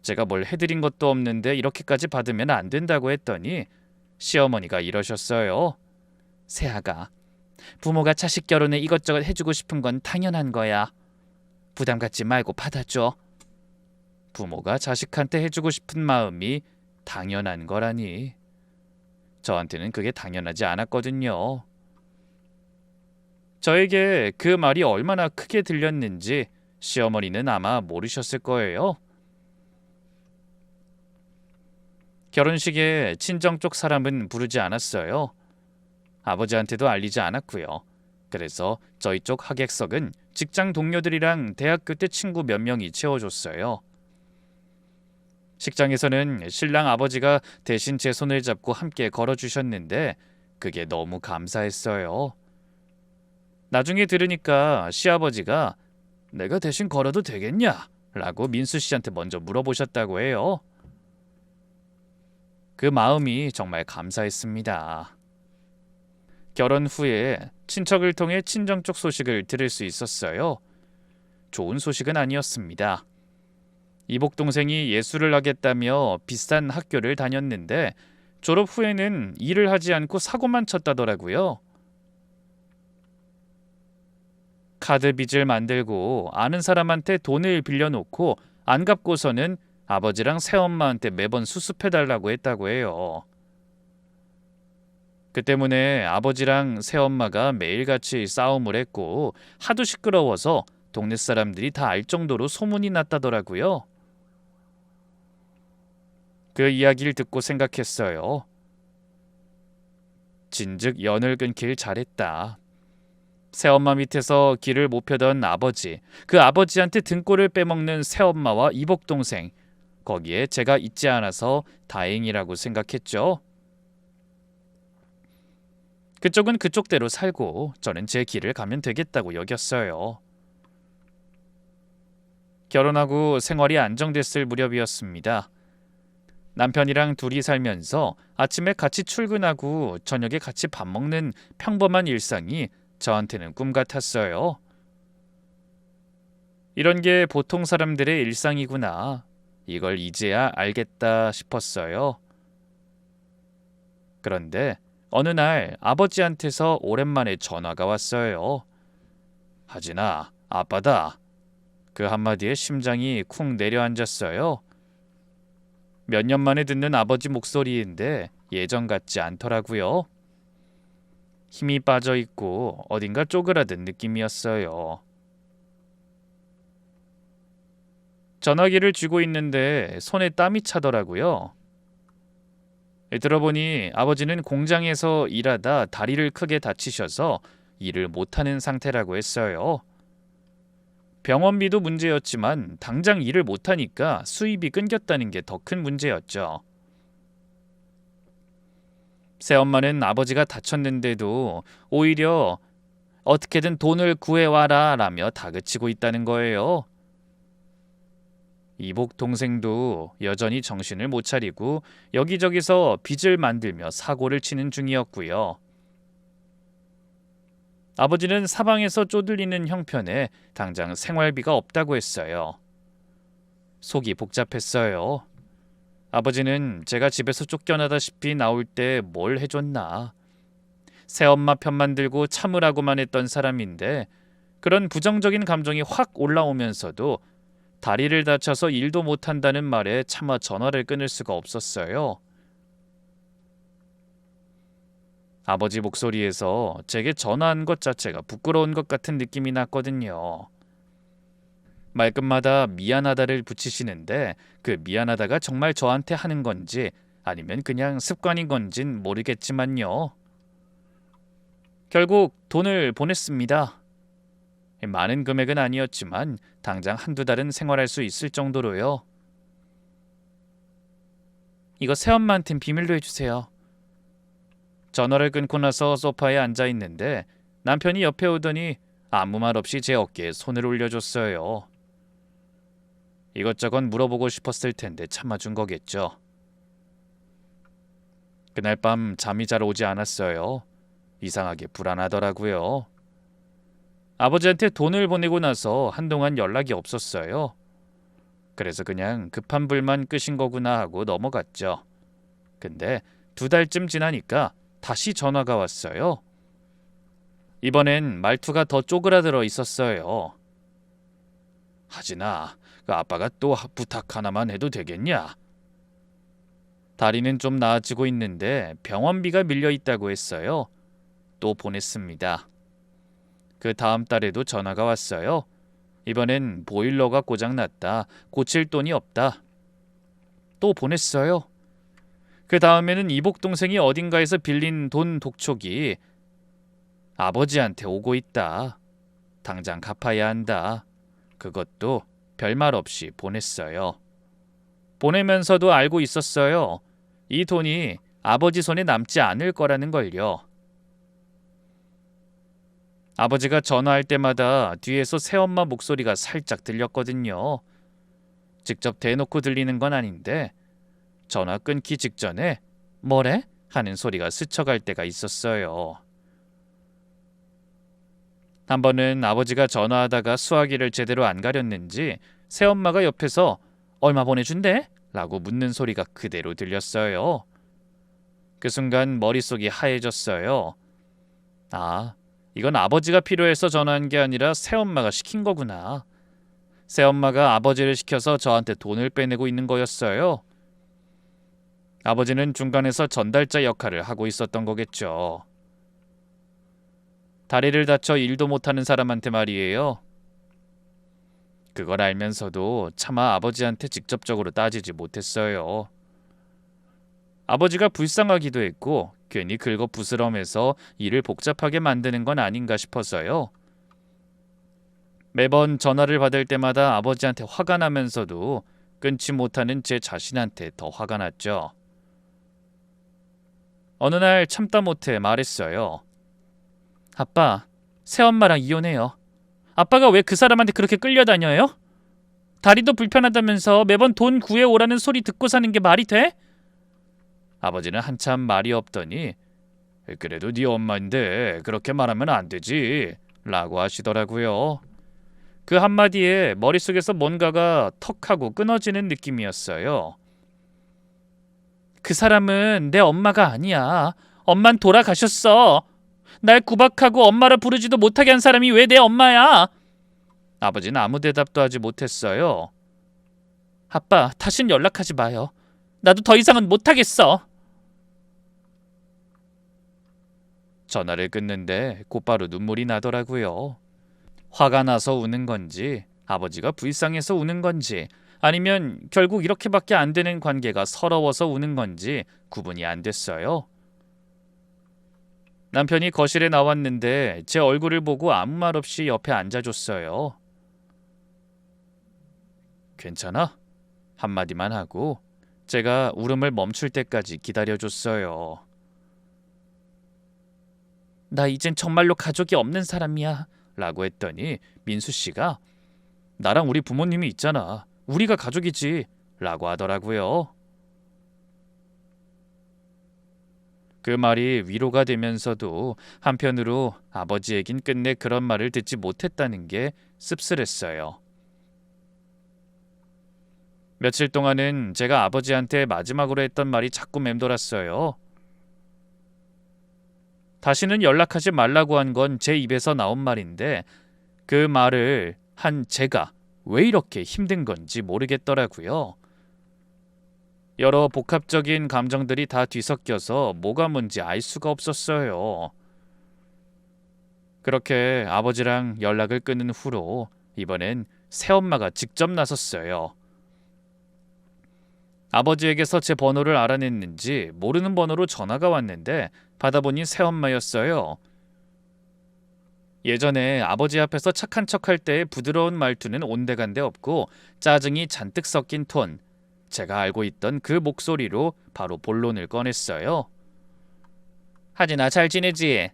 제가 뭘 해드린 것도 없는데 이렇게까지 받으면 안 된다고 했더니 시어머니가 이러셨어요. 세아가, 부모가 자식 결혼에 이것저것 해주고 싶은 건 당연한 거야. 부담 갖지 말고 받아줘. 부모가 자식한테 해주고 싶은 마음이 당연한 거라니. 저한테는 그게 당연하지 않았거든요. 저에게 그 말이 얼마나 크게 들렸는지 시어머니는 아마 모르셨을 거예요. 결혼식에 친정 쪽 사람은 부르지 않았어요. 아버지한테도 알리지 않았고요. 그래서 저희 쪽 하객석은 직장 동료들이랑 대학교 때 친구 몇 명이 채워줬어요. 식장에서는 신랑 아버지가 대신 제 손을 잡고 함께 걸어주셨는데 그게 너무 감사했어요. 나중에 들으니까 시아버지가 내가 대신 걸어도 되겠냐? 라고 민수 씨한테 먼저 물어보셨다고 해요. 그 마음이 정말 감사했습니다. 결혼 후에 친척을 통해 친정 쪽 소식을 들을 수 있었어요. 좋은 소식은 아니었습니다. 이복 동생이 예술을 하겠다며 비싼 학교를 다녔는데 졸업 후에는 일을 하지 않고 사고만 쳤다더라고요. 카드 빚을 만들고 아는 사람한테 돈을 빌려놓고 안 갚고서는 아버지랑 새엄마한테 매번 수습해달라고 했다고 해요. 그 때문에 아버지랑 새엄마가 매일같이 싸움을 했고 하도 시끄러워서 동네 사람들이 다 알 정도로 소문이 났다더라고요. 그 이야기를 듣고 생각했어요. 진즉 연을 끊길 잘했다. 새엄마 밑에서 길을 못 펴던 아버지, 그 아버지한테 등골을 빼먹는 새엄마와 이복동생, 거기에 제가 있지 않아서 다행이라고 생각했죠. 그쪽은 그쪽대로 살고 저는 제 길을 가면 되겠다고 여겼어요. 결혼하고 생활이 안정됐을 무렵이었습니다. 남편이랑 둘이 살면서 아침에 같이 출근하고 저녁에 같이 밥 먹는 평범한 일상이 저한테는 꿈 같았어요. 이런 게 보통 사람들의 일상이구나. 이걸 이제야 알겠다 싶었어요. 그런데 어느 날 아버지한테서 오랜만에 전화가 왔어요. 하진아, 아빠다. 그 한마디에 심장이 쿵 내려앉았어요. 몇 년 만에 듣는 아버지 목소리인데 예전 같지 않더라고요. 힘이 빠져 있고 어딘가 쪼그라든 느낌이었어요. 전화기를 쥐고 있는데 손에 땀이 차더라고요. 들어보니 아버지는 공장에서 일하다 다리를 크게 다치셔서 일을 못하는 상태라고 했어요. 병원비도 문제였지만 당장 일을 못하니까 수입이 끊겼다는 게 더 큰 문제였죠. 새엄마는 아버지가 다쳤는데도 오히려 어떻게든 돈을 구해와라 라며 다그치고 있다는 거예요. 이복 동생도 여전히 정신을 못 차리고 여기저기서 빚을 만들며 사고를 치는 중이었고요. 아버지는 사방에서 쪼들리는 형편에 당장 생활비가 없다고 했어요. 속이 복잡했어요. 아버지는 제가 집에서 쫓겨나다시피 나올 때 뭘 해줬나. 새엄마 편만 들고 참으라고만 했던 사람인데 그런 부정적인 감정이 확 올라오면서도 다리를 다쳐서 일도 못한다는 말에 차마 전화를 끊을 수가 없었어요. 아버지 목소리에서 제게 전화한 것 자체가 부끄러운 것 같은 느낌이 났거든요. 말끝마다 미안하다를 붙이시는데 그 미안하다가 정말 저한테 하는 건지 아니면 그냥 습관인 건진 모르겠지만요. 결국 돈을 보냈습니다. 많은 금액은 아니었지만 당장 한두 달은 생활할 수 있을 정도로요. 이거 새엄마한텐 비밀로 해주세요. 전화를 끊고 나서 소파에 앉아 있는데 남편이 옆에 오더니 아무 말 없이 제 어깨에 손을 올려줬어요. 이것저것 물어보고 싶었을 텐데 참아준 거겠죠. 그날 밤 잠이 잘 오지 않았어요. 이상하게 불안하더라고요. 아버지한테 돈을 보내고 나서 한동안 연락이 없었어요. 그래서 그냥 급한 불만 끄신 거구나 하고 넘어갔죠. 근데 2달쯤 지나니까 다시 전화가 왔어요. 이번엔 말투가 더 쪼그라들어 있었어요. 하진아, 그 아빠가 또 부탁 하나만 해도 되겠냐? 다리는 좀 나아지고 있는데 병원비가 밀려 있다고 했어요. 또 보냈습니다. 그 다음 달에도 전화가 왔어요. 이번엔 보일러가 고장났다. 고칠 돈이 없다. 또 보냈어요. 그 다음에는 이복 동생이 어딘가에서 빌린 돈 독촉이 아버지한테 오고 있다. 당장 갚아야 한다. 그것도 별말 없이 보냈어요. 보내면서도 알고 있었어요. 이 돈이 아버지 손에 남지 않을 거라는 걸요. 아버지가 전화할 때마다 뒤에서 새엄마 목소리가 살짝 들렸거든요. 직접 대놓고 들리는 건 아닌데 전화 끊기 직전에 뭐래? 하는 소리가 스쳐갈 때가 있었어요. 한 번은 아버지가 전화하다가 수화기를 제대로 안 가렸는지 새엄마가 옆에서 얼마 보내준대? 라고 묻는 소리가 그대로 들렸어요. 그 순간 머릿속이 하얘졌어요. 아, 이건 아버지가 필요해서 전화한 게 아니라 새엄마가 시킨 거구나. 새엄마가 아버지를 시켜서 저한테 돈을 빼내고 있는 거였어요. 아버지는 중간에서 전달자 역할을 하고 있었던 거겠죠. 다리를 다쳐 일도 못하는 사람한테 말이에요. 그걸 알면서도 차마 아버지한테 직접적으로 따지지 못했어요. 아버지가 불쌍하기도 했고 괜히 긁어 부스럼해서 일을 복잡하게 만드는 건 아닌가 싶어서요. 매번 전화를 받을 때마다 아버지한테 화가 나면서도 끊지 못하는 제 자신한테 더 화가 났죠. 어느 날 참다 못해 말했어요. 아빠, 새엄마랑 이혼해요. 아빠가 왜 그 사람한테 그렇게 끌려다녀요? 다리도 불편하다면서 매번 돈 구해오라는 소리 듣고 사는 게 말이 돼? 아버지는 한참 말이 없더니 그래도 네 엄마인데 그렇게 말하면 안 되지 라고 하시더라고요. 그 한마디에 머릿속에서 뭔가가 턱하고 끊어지는 느낌이었어요. 그 사람은 내 엄마가 아니야. 엄만 돌아가셨어. 날 구박하고 엄마라 부르지도 못하게 한 사람이 왜 내 엄마야? 아버지는 아무 대답도 하지 못했어요. 아빠, 다신 연락하지 마요. 나도 더 이상은 못하겠어. 전화를 끊는데 곧바로 눈물이 나더라고요. 화가 나서 우는 건지 아버지가 불쌍해서 우는 건지 아니면 결국 이렇게밖에 안 되는 관계가 서러워서 우는 건지 구분이 안 됐어요. 남편이 거실에 나왔는데 제 얼굴을 보고 아무 말 없이 옆에 앉아줬어요. 괜찮아? 한마디만 하고 제가 울음을 멈출 때까지 기다려줬어요. 나 이젠 정말로 가족이 없는 사람이야 라고 했더니 민수 씨가 나랑 우리 부모님이 있잖아. 우리가 가족이지 라고 하더라고요. 그 말이 위로가 되면서도 한편으로 아버지에겐 끝내 그런 말을 듣지 못했다는 게 씁쓸했어요. 며칠 동안은 제가 아버지한테 마지막으로 했던 말이 자꾸 맴돌았어요. 다시는 연락하지 말라고 한 건 제 입에서 나온 말인데 그 말을 한 제가 왜 이렇게 힘든 건지 모르겠더라고요. 여러 복합적인 감정들이 다 뒤섞여서 뭐가 뭔지 알 수가 없었어요. 그렇게 아버지랑 연락을 끊은 후로 이번엔 새엄마가 직접 나섰어요. 아버지에게서 제 번호를 알아냈는지 모르는 번호로 전화가 왔는데 받아보니 새엄마였어요. 예전에 아버지 앞에서 착한 척할 때의 부드러운 말투는 온데간데 없고 짜증이 잔뜩 섞인 톤, 제가 알고 있던 그 목소리로 바로 본론을 꺼냈어요. 하진아, 잘 지내지?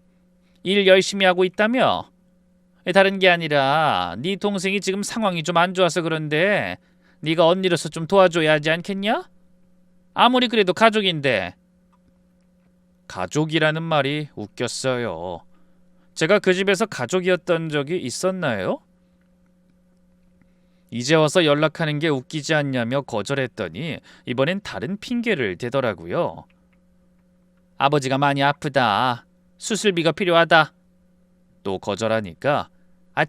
일 열심히 하고 있다며? 다른 게 아니라 네 동생이 지금 상황이 좀 안 좋아서 그런데 네가 언니로서 좀 도와줘야 하지 않겠냐? 아무리 그래도 가족인데. 가족이라는 말이 웃겼어요. 제가 그 집에서 가족이었던 적이 있었나요? 이제 와서 연락하는 게 웃기지 않냐며 거절했더니 이번엔 다른 핑계를 대더라고요. 아버지가 많이 아프다. 수술비가 필요하다. 또 거절하니까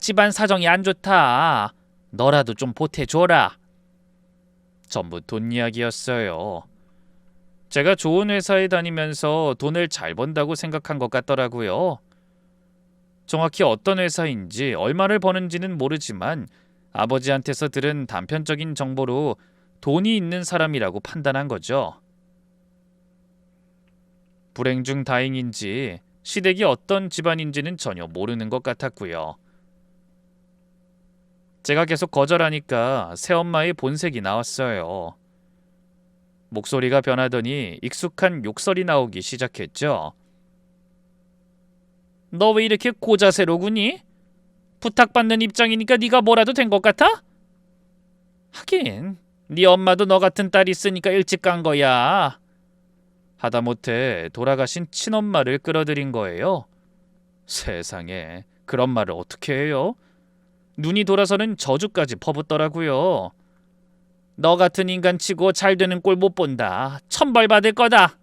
집안 사정이 안 좋다. 너라도 좀 보태줘라. 전부 돈 이야기였어요. 제가 좋은 회사에 다니면서 돈을 잘 번다고 생각한 것 같더라고요. 정확히 어떤 회사인지 얼마를 버는지는 모르지만 아버지한테서 들은 단편적인 정보로 돈이 있는 사람이라고 판단한 거죠. 불행 중 다행인지 시댁이 어떤 집안인지는 전혀 모르는 것 같았고요. 제가 계속 거절하니까 새엄마의 본색이 나왔어요. 목소리가 변하더니 익숙한 욕설이 나오기 시작했죠. 너 왜 이렇게 고자세로 구니? 부탁받는 입장이니까 네가 뭐라도 된 것 같아? 하긴 네 엄마도 너 같은 딸이 있으니까 일찍 간 거야. 하다못해 돌아가신 친엄마를 끌어들인 거예요. 세상에, 그런 말을 어떻게 해요? 눈이 돌아서는 저주까지 퍼붓더라고요. 너 같은 인간 치고 잘 되는 꼴 못 본다. 천벌 받을 거다.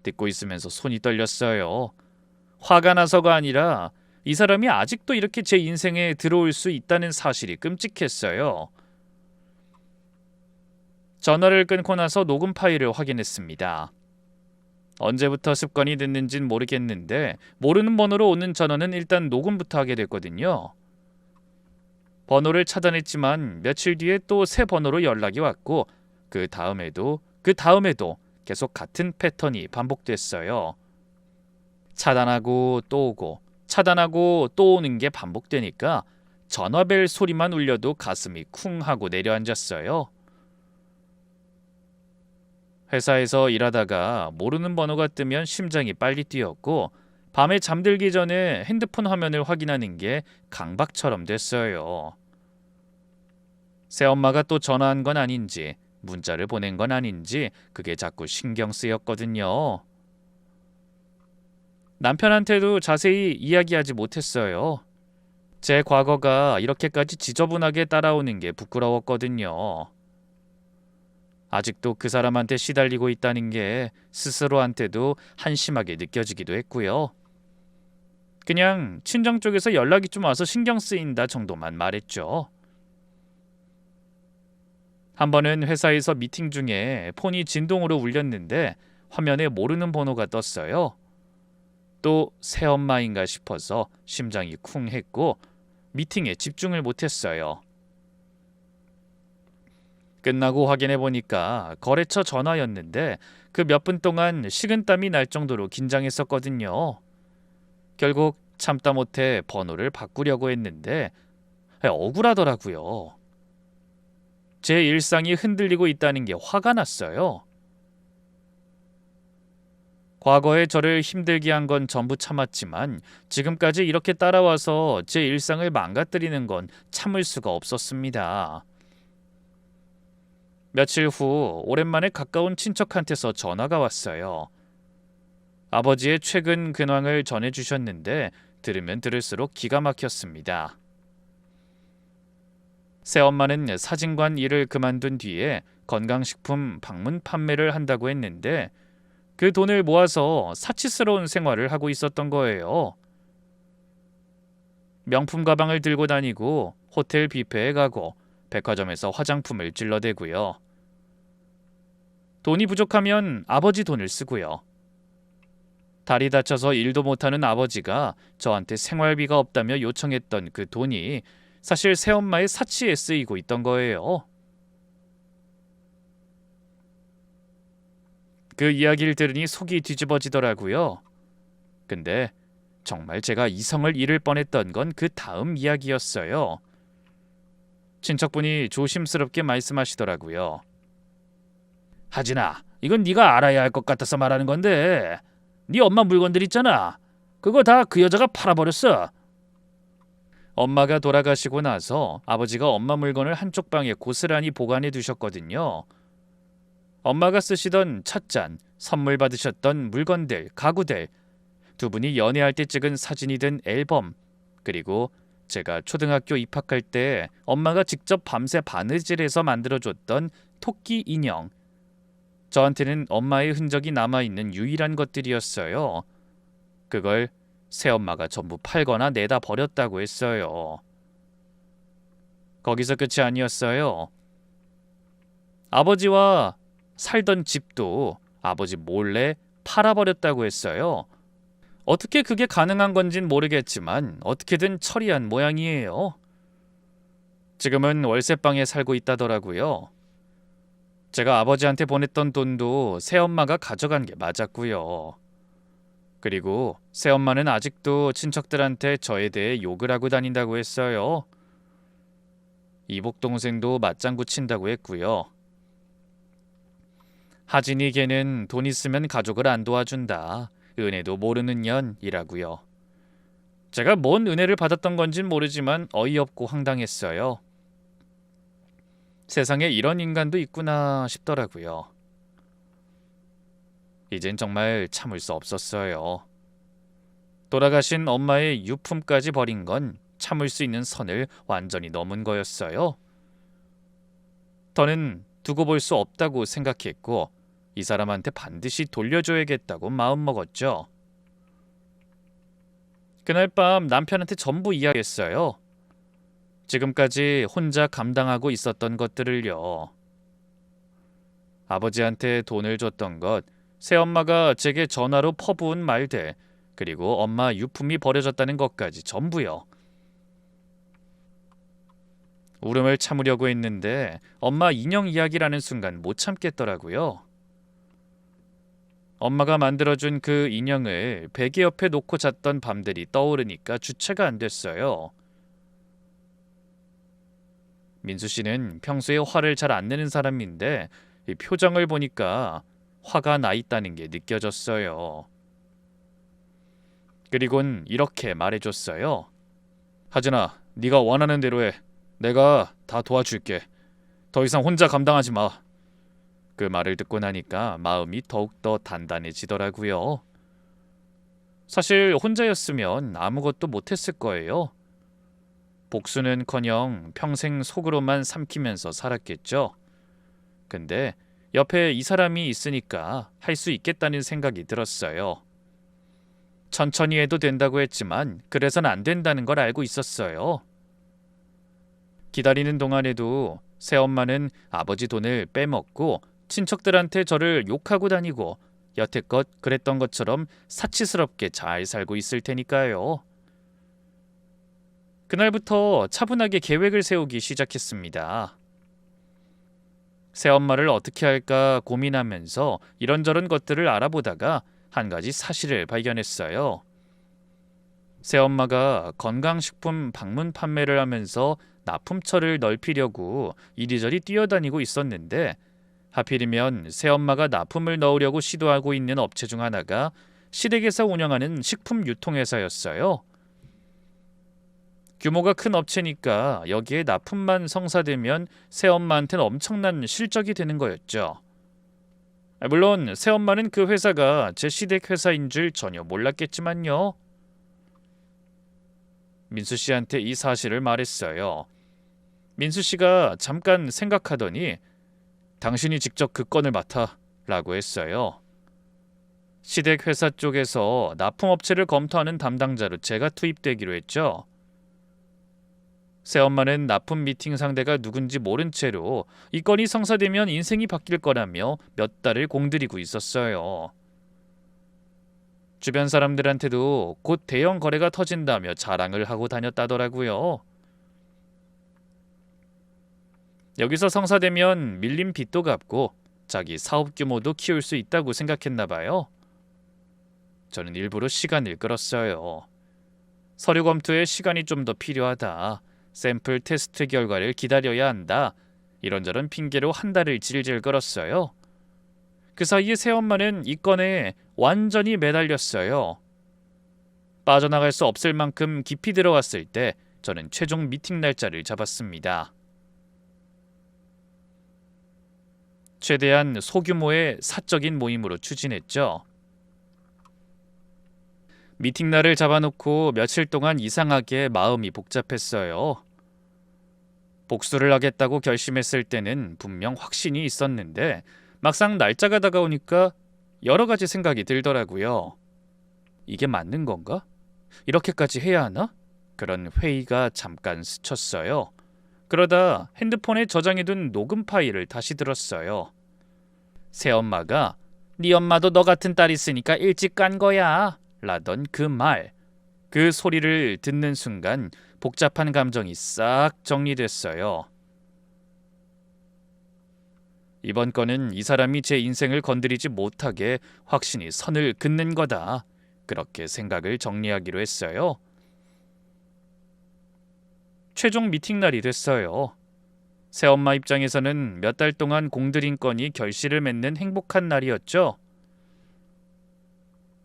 듣고 있으면서 손이 떨렸어요. 화가 나서가 아니라 이 사람이 아직도 이렇게 제 인생에 들어올 수 있다는 사실이 끔찍했어요. 전화를 끊고 나서 녹음 파일을 확인했습니다. 언제부터 습관이 됐는진 모르겠는데 모르는 번호로 오는 전화는 일단 녹음부터 하게 됐거든요. 번호를 차단했지만 며칠 뒤에 또 새 번호로 연락이 왔고 그 다음에도 계속 같은 패턴이 반복됐어요. 차단하고 또 오고 차단하고 또 오는 게 반복되니까 전화벨 소리만 울려도 가슴이 쿵 하고 내려앉았어요. 회사에서 일하다가 모르는 번호가 뜨면 심장이 빨리 뛰었고 밤에 잠들기 전에 핸드폰 화면을 확인하는 게 강박처럼 됐어요. 새엄마가 또 전화한 건 아닌지 문자를 보낸 건 아닌지 그게 자꾸 신경 쓰였거든요. 남편한테도 자세히 이야기하지 못했어요. 제 과거가 이렇게까지 지저분하게 따라오는 게 부끄러웠거든요. 아직도 그 사람한테 시달리고 있다는 게 스스로한테도 한심하게 느껴지기도 했고요. 그냥 친정 쪽에서 연락이 좀 와서 신경 쓰인다 정도만 말했죠. 한 번은 회사에서 미팅 중에 폰이 진동으로 울렸는데 화면에 모르는 번호가 떴어요. 또 새엄마인가 싶어서 심장이 쿵 했고 미팅에 집중을 못했어요. 끝나고 확인해 보니까 거래처 전화였는데 그 몇 분 동안 식은땀이 날 정도로 긴장했었거든요. 결국 참다 못해 번호를 바꾸려고 했는데 억울하더라고요. 제 일상이 흔들리고 있다는 게 화가 났어요. 과거에 저를 힘들게 한 건 전부 참았지만 지금까지 이렇게 따라와서 제 일상을 망가뜨리는 건 참을 수가 없었습니다. 며칠 후 오랜만에 가까운 친척한테서 전화가 왔어요. 아버지의 최근 근황을 전해주셨는데 들으면 들을수록 기가 막혔습니다. 새엄마는 사진관 일을 그만둔 뒤에 건강식품 방문 판매를 한다고 했는데 그 돈을 모아서 사치스러운 생활을 하고 있었던 거예요. 명품 가방을 들고 다니고 호텔 뷔페에 가고 백화점에서 화장품을 찔러대고요. 돈이 부족하면 아버지 돈을 쓰고요. 다리 다쳐서 일도 못하는 아버지가 저한테 생활비가 없다며 요청했던 그 돈이 사실 새엄마의 사치에 쓰이고 있던 거예요. 그 이야기를 들으니 속이 뒤집어지더라고요. 근데 정말 제가 이성을 잃을 뻔했던 건 그 다음 이야기였어요. 친척분이 조심스럽게 말씀하시더라고요. 하진아, 이건 네가 알아야 할 것 같아서 말하는 건데 네 엄마 물건들 있잖아. 그거 다 그 여자가 팔아버렸어. 엄마가 돌아가시고 나서 아버지가 엄마 물건을 한쪽 방에 고스란히 보관해 두셨거든요. 엄마가 쓰시던 찻잔, 선물 받으셨던 물건들, 가구들, 두 분이 연애할 때 찍은 사진이 든 앨범, 그리고 제가 초등학교 입학할 때 엄마가 직접 밤새 바느질해서 만들어줬던 토끼 인형. 저한테는 엄마의 흔적이 남아있는 유일한 것들이었어요. 그걸 새엄마가 전부 팔거나 내다 버렸다고 했어요. 거기서 끝이 아니었어요. 아버지와 살던 집도 아버지 몰래 팔아버렸다고 했어요. 어떻게 그게 가능한 건진 모르겠지만 어떻게든 처리한 모양이에요. 지금은 월세방에 살고 있다더라고요. 제가 아버지한테 보냈던 돈도 새엄마가 가져간 게 맞았고요. 그리고 새엄마는 아직도 친척들한테 저에 대해 욕을 하고 다닌다고 했어요. 이복 동생도 맞장구 친다고 했고요. 하진이 걔는 돈 있으면 가족을 안 도와준다. 은혜도 모르는 년이라고요. 제가 뭔 은혜를 받았던 건진 모르지만 어이없고 황당했어요. 세상에 이런 인간도 있구나 싶더라고요. 이젠 정말 참을 수 없었어요. 돌아가신 엄마의 유품까지 버린 건 참을 수 있는 선을 완전히 넘은 거였어요. 더는 두고 볼 수 없다고 생각했고 이 사람한테 반드시 돌려줘야겠다고 마음먹었죠. 그날 밤 남편한테 전부 이야기했어요. 지금까지 혼자 감당하고 있었던 것들을요. 아버지한테 돈을 줬던 것, 새엄마가 제게 전화로 퍼부은 말들, 그리고 엄마 유품이 버려졌다는 것까지 전부요. 울음을 참으려고 했는데 엄마 인형 이야기라는 순간 못 참겠더라고요. 엄마가 만들어준 그 인형을 베개 옆에 놓고 잤던 밤들이 떠오르니까 주체가 안 됐어요. 민수 씨는 평소에 화를 잘 안 내는 사람인데 이 표정을 보니까 화가 나 있다는 게 느껴졌어요. 그리곤 이렇게 말해줬어요. 하진아, 네가 원하는 대로 해. 내가 다 도와줄게. 더 이상 혼자 감당하지 마. 그 말을 듣고 나니까 마음이 더욱더 단단해지더라고요. 사실 혼자였으면 아무것도 못했을 거예요. 복수는커녕 평생 속으로만 삼키면서 살았겠죠. 근데 옆에 이 사람이 있으니까 할 수 있겠다는 생각이 들었어요. 천천히 해도 된다고 했지만 그래서는 안 된다는 걸 알고 있었어요. 기다리는 동안에도 새엄마는 아버지 돈을 빼먹고 친척들한테 저를 욕하고 다니고 여태껏 그랬던 것처럼 사치스럽게 잘 살고 있을 테니까요. 그날부터 차분하게 계획을 세우기 시작했습니다. 새엄마를 어떻게 할까 고민하면서 이런저런 것들을 알아보다가 한 가지 사실을 발견했어요. 새엄마가 건강식품 방문 판매를 하면서 납품처를 넓히려고 이리저리 뛰어다니고 있었는데 하필이면 새엄마가 납품을 넣으려고 시도하고 있는 업체 중 하나가 시댁에서 운영하는 식품 유통회사였어요. 규모가 큰 업체니까 여기에 납품만 성사되면 새엄마한테는 엄청난 실적이 되는 거였죠. 물론 새엄마는 그 회사가 제 시댁 회사인 줄 전혀 몰랐겠지만요. 민수 씨한테 이 사실을 말했어요. 민수 씨가 잠깐 생각하더니 당신이 직접 그 건을 맡아 라고 했어요. 시댁 회사 쪽에서 납품업체를 검토하는 담당자로 제가 투입되기로 했죠. 새엄마는 납품 미팅 상대가 누군지 모른 채로 이 건이 성사되면 인생이 바뀔 거라며 몇 달을 공들이고 있었어요. 주변 사람들한테도 곧 대형 거래가 터진다며 자랑을 하고 다녔다더라고요. 여기서 성사되면 밀린 빚도 갚고 자기 사업 규모도 키울 수 있다고 생각했나 봐요. 저는 일부러 시간을 끌었어요. 서류 검토에 시간이 좀 더 필요하다. 샘플 테스트 결과를 기다려야 한다. 이런저런 핑계로 한 달을 질질 끌었어요. 그 사이에 새엄마는 이 건에 완전히 매달렸어요. 빠져나갈 수 없을 만큼 깊이 들어갔을 때 저는 최종 미팅 날짜를 잡았습니다. 최대한 소규모의 사적인 모임으로 추진했죠. 미팅 날을 잡아놓고 며칠 동안 이상하게 마음이 복잡했어요. 복수를 하겠다고 결심했을 때는 분명 확신이 있었는데 막상 날짜가 다가오니까 여러 가지 생각이 들더라고요. 이게 맞는 건가? 이렇게까지 해야 하나? 그런 회의가 잠깐 스쳤어요. 그러다 핸드폰에 저장해둔 녹음 파일을 다시 들었어요. 새엄마가 네 엄마도 너 같은 딸 있으니까 일찍 간 거야 라던 그 말. 그 소리를 듣는 순간 복잡한 감정이 싹 정리됐어요. 이번 건은 이 사람이 제 인생을 건드리지 못하게 확신이 선을 긋는 거다. 그렇게 생각을 정리하기로 했어요. 최종 미팅 날이 됐어요. 새엄마 입장에서는 몇 달 동안 공들인 건이 결실을 맺는 행복한 날이었죠.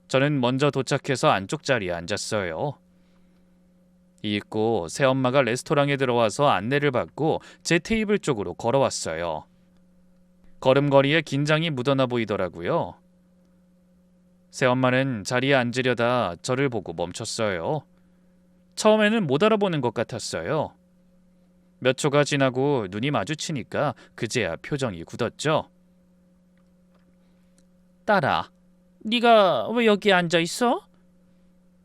저는 먼저 도착해서 안쪽 자리에 앉았어요. 잊고 새엄마가 레스토랑에 들어와서 안내를 받고 제 테이블 쪽으로 걸어왔어요. 걸음걸이에 긴장이 묻어나 보이더라고요. 새엄마는 자리에 앉으려다 저를 보고 멈췄어요. 처음에는 못 알아보는 것 같았어요. 몇 초가 지나고 눈이 마주치니까 그제야 표정이 굳었죠. 딸아, 네가 왜 여기 앉아 있어?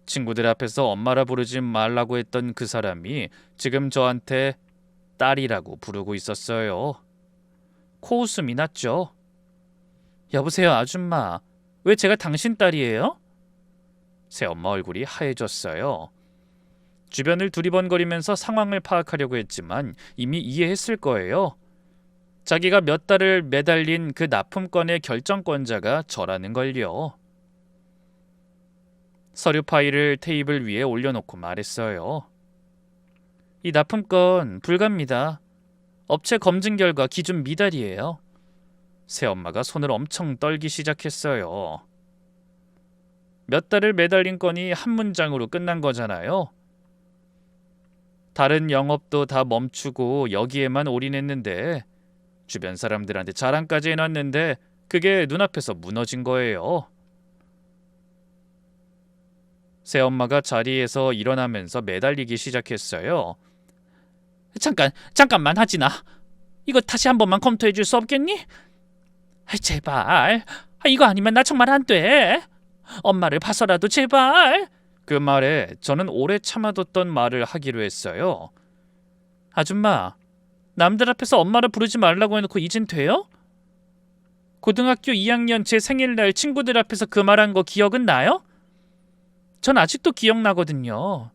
친구들 앞에서 엄마라 부르지 말라고 했던 그 사람이 지금 저한테 딸이라고 부르고 있었어요. 코웃음이 났죠. 여보세요, 아줌마. 왜 제가 당신 딸이에요? 새엄마 얼굴이 하얘졌어요. 주변을 두리번거리면서 상황을 파악하려고 했지만 이미 이해했을 거예요. 자기가 몇 달을 매달린 그 납품건의 결정권자가 저라는 걸요. 서류 파일을 테이블 위에 올려놓고 말했어요. 이 납품건 불가입니다. 업체 검증 결과 기준 미달이에요. 새엄마가 손을 엄청 떨기 시작했어요. 몇 달을 매달린 건이 한 문장으로 끝난 거잖아요. 다른 영업도 다 멈추고 여기에만 올인했는데 주변 사람들한테 자랑까지 해놨는데 그게 눈앞에서 무너진 거예요. 새엄마가 자리에서 일어나면서 매달리기 시작했어요. 잠깐만 하진아. 이거 다시 한 번만 검토해 줄 수 없겠니? 제발. 이거 아니면 나 정말 안 돼. 엄마를 봐서라도 제발. 그 말에 저는 오래 참아뒀던 말을 하기로 했어요. 아줌마, 남들 앞에서 엄마를 부르지 말라고 해놓고 이젠 돼요? 고등학교 2학년 제 생일날 친구들 앞에서 그 말한 거 기억은 나요? 전 아직도 기억나거든요.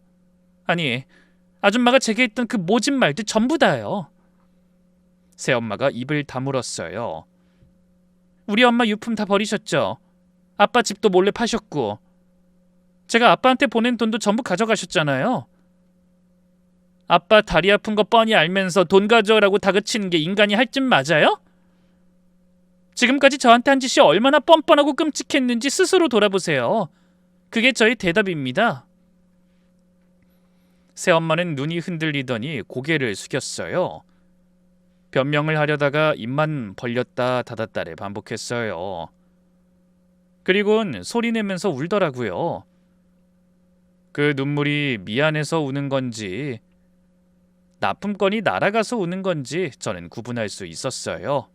아니, 아줌마가 제게 했던 그 모진 말들 전부 다요. 새엄마가 입을 다물었어요. 우리 엄마 유품 다 버리셨죠? 아빠 집도 몰래 파셨고 제가 아빠한테 보낸 돈도 전부 가져가셨잖아요. 아빠 다리 아픈 거 뻔히 알면서 돈 가져오라고 다그치는 게 인간이 할 짓 맞아요? 지금까지 저한테 한 짓이 얼마나 뻔뻔하고 끔찍했는지 스스로 돌아보세요. 그게 저의 대답입니다. 새엄마는 눈이 흔들리더니 고개를 숙였어요. 변명을 하려다가 입만 벌렸다 닫았다를 반복했어요. 그리고는 소리내면서 울더라고요. 그 눈물이 미안해서 우는 건지 납품건이 날아가서 우는 건지 저는 구분할 수 있었어요.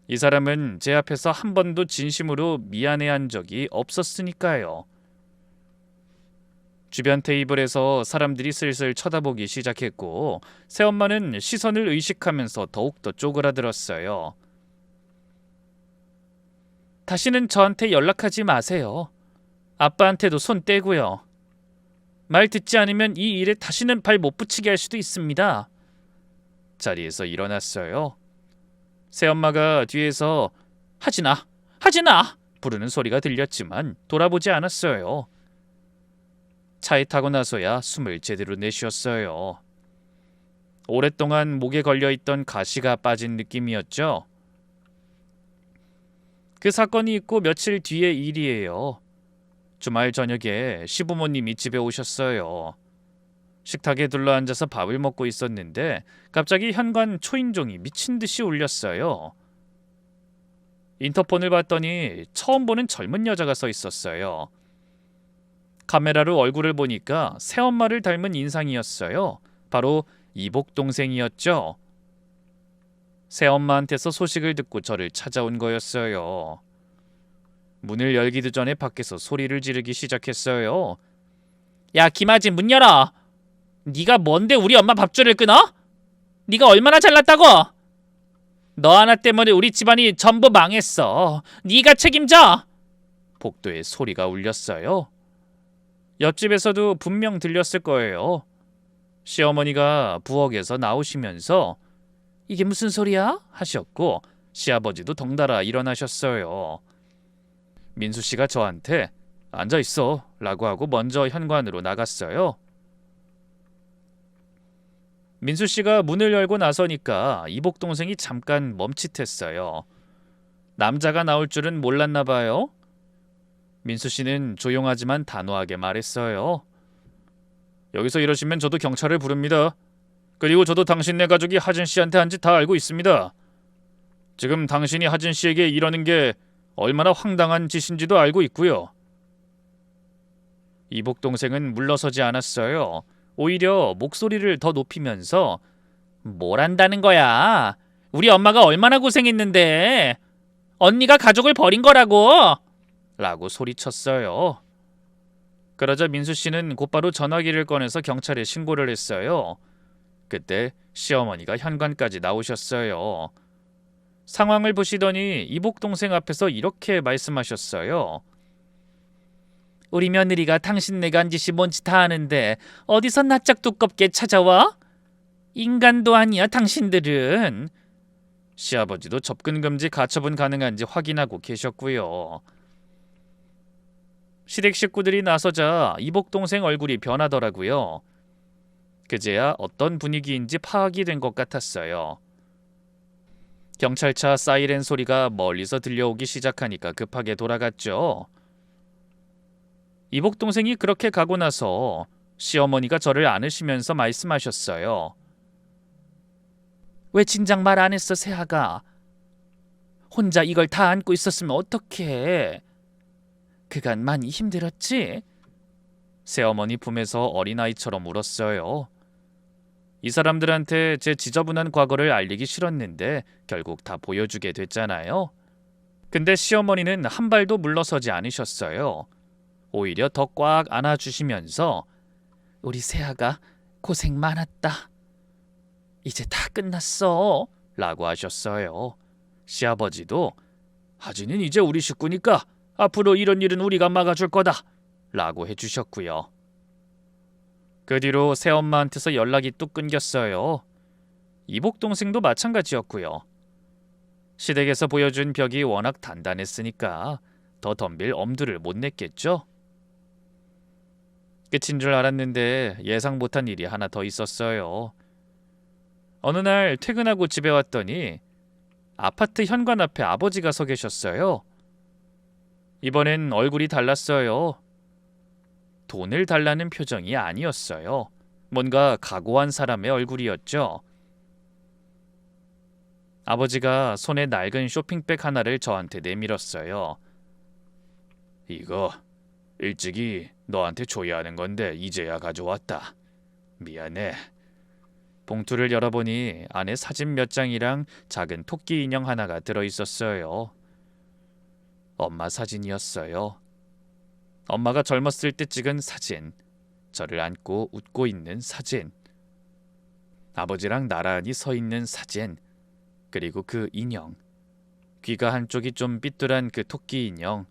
이 사람은 제 앞에서 한 번도 진심으로 미안해한 적이 없었으니까요. 주변 테이블에서 사람들이 슬슬 쳐다보기 시작했고 새엄마는 시선을 의식하면서 더욱더 쪼그라들었어요. 다시는 저한테 연락하지 마세요. 아빠한테도 손 떼고요. 말 듣지 않으면 이 일에 다시는 발 못 붙이게 할 수도 있습니다. 자리에서 일어났어요. 새엄마가 뒤에서 하지나 부르는 소리가 들렸지만 돌아보지 않았어요. 차에 타고 나서야 숨을 제대로 내쉬었어요. 오랫동안 목에 걸려있던 가시가 빠진 느낌이었죠. 그 사건이 있고 며칠 뒤의 일이에요. 주말 저녁에 시부모님이 집에 오셨어요. 식탁에 둘러앉아서 밥을 먹고 있었는데 갑자기 현관 초인종이 미친 듯이 울렸어요. 인터폰을 봤더니 처음 보는 젊은 여자가 서 있었어요. 카메라로 얼굴을 보니까 새엄마를 닮은 인상이었어요. 바로 이복 동생이었죠. 새엄마한테서 소식을 듣고 저를 찾아온 거였어요. 문을 열기도 전에 밖에서 소리를 지르기 시작했어요. 야, 김아지 문 열어. 네가 뭔데 우리 엄마 밥줄을 끊어? 네가 얼마나 잘났다고? 너 하나 때문에 우리 집안이 전부 망했어. 네가 책임져. 복도에 소리가 울렸어요. 옆집에서도 분명 들렸을 거예요. 시어머니가 부엌에서 나오시면서 이게 무슨 소리야? 하셨고 시아버지도 덩달아 일어나셨어요. 민수 씨가 저한테 앉아있어 라고 하고 먼저 현관으로 나갔어요. 민수 씨가 문을 열고 나서니까 이복 동생이 잠깐 멈칫했어요. 남자가 나올 줄은 몰랐나 봐요. 민수 씨는 조용하지만 단호하게 말했어요. 여기서 이러시면 저도 경찰을 부릅니다. 그리고 저도 당신네 가족이 하진 씨한테 한 짓 다 알고 있습니다. 지금 당신이 하진 씨에게 이러는 게 얼마나 황당한 짓인지도 알고 있고요. 이복 동생은 물러서지 않았어요. 오히려 목소리를 더 높이면서 뭘 한다는 거야? 우리 엄마가 얼마나 고생했는데 언니가 가족을 버린 거라고 라고 소리쳤어요. 그러자 민수 씨는 곧바로 전화기를 꺼내서 경찰에 신고를 했어요. 그때 시어머니가 현관까지 나오셨어요. 상황을 보시더니 이복 동생 앞에서 이렇게 말씀하셨어요. 우리 며느리가 당신네가 한 짓이 뭔지 다 아는데 어디서 낯짝 두껍게 찾아와? 인간도 아니야 당신들은. 시아버지도 접근금지 가처분 가능한지 확인하고 계셨고요. 시댁 식구들이 나서자 이복 동생 얼굴이 변하더라고요. 그제야 어떤 분위기인지 파악이 된 것 같았어요. 경찰차 사이렌 소리가 멀리서 들려오기 시작하니까 급하게 돌아갔죠. 이복 동생이 그렇게 가고 나서 시어머니가 저를 안으시면서 말씀하셨어요. 왜 진작 말 안 했어, 새아가? 혼자 이걸 다 안고 있었으면 어떡해? 그간 많이 힘들었지? 새어머니 품에서 어린아이처럼 울었어요. 이 사람들한테 제 지저분한 과거를 알리기 싫었는데 결국 다 보여주게 됐잖아요. 근데 시어머니는 한 발도 물러서지 않으셨어요. 오히려 더 꽉 안아주시면서 우리 새아가 고생 많았다. 이제 다 끝났어 라고 하셨어요. 시아버지도 하진은 이제 우리 식구니까 앞으로 이런 일은 우리가 막아줄 거다 라고 해주셨고요. 그 뒤로 새엄마한테서 연락이 뚝 끊겼어요. 이복 동생도 마찬가지였고요. 시댁에서 보여준 벽이 워낙 단단했으니까 더 덤빌 엄두를 못 냈겠죠. 끝인 줄 알았는데 예상 못한 일이 하나 더 있었어요. 어느 날 퇴근하고 집에 왔더니 아파트 현관 앞에 아버지가 서 계셨어요. 이번엔 얼굴이 달랐어요. 돈을 달라는 표정이 아니었어요. 뭔가 각오한 사람의 얼굴이었죠. 아버지가 손에 낡은 쇼핑백 하나를 저한테 내밀었어요. 이거 일찍이 너한테 줘야 하는 건데 이제야 가져왔다. 미안해. 봉투를 열어보니 안에 사진 몇 장이랑 작은 토끼 인형 하나가 들어있었어요. 엄마 사진이었어요. 엄마가 젊었을 때 찍은 사진, 저를 안고 웃고 있는 사진, 아버지랑 나란히 서 있는 사진, 그리고 그 인형, 귀가 한쪽이 좀 삐뚤한 그 토끼 인형,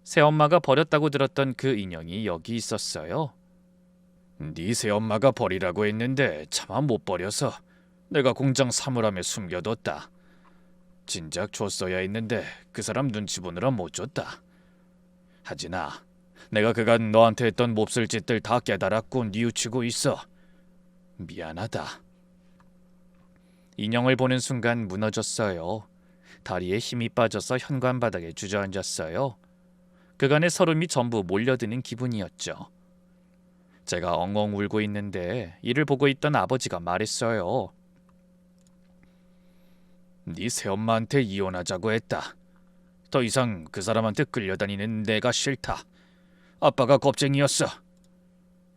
새엄마가 버렸다고 들었던 그 인형이 여기 있었어요. 네 새엄마가 버리라고 했는데 차마 못 버려서 내가 공장 사물함에 숨겨뒀다. 진작 줬어야 했는데 그 사람 눈치 보느라 못 줬다. 하지나 내가 그간 너한테 했던 몹쓸 짓들 다 깨달았고 뉘우치고 있어. 미안하다. 인형을 보는 순간 무너졌어요. 다리에 힘이 빠져서 현관 바닥에 주저앉았어요. 그간의 서름이 전부 몰려드는 기분이었죠. 제가 엉엉 울고 있는데 이를 보고 있던 아버지가 말했어요. 네 새엄마한테 이혼하자고 했다. 더 이상 그 사람한테 끌려다니는 내가 싫다. 아빠가 겁쟁이였어.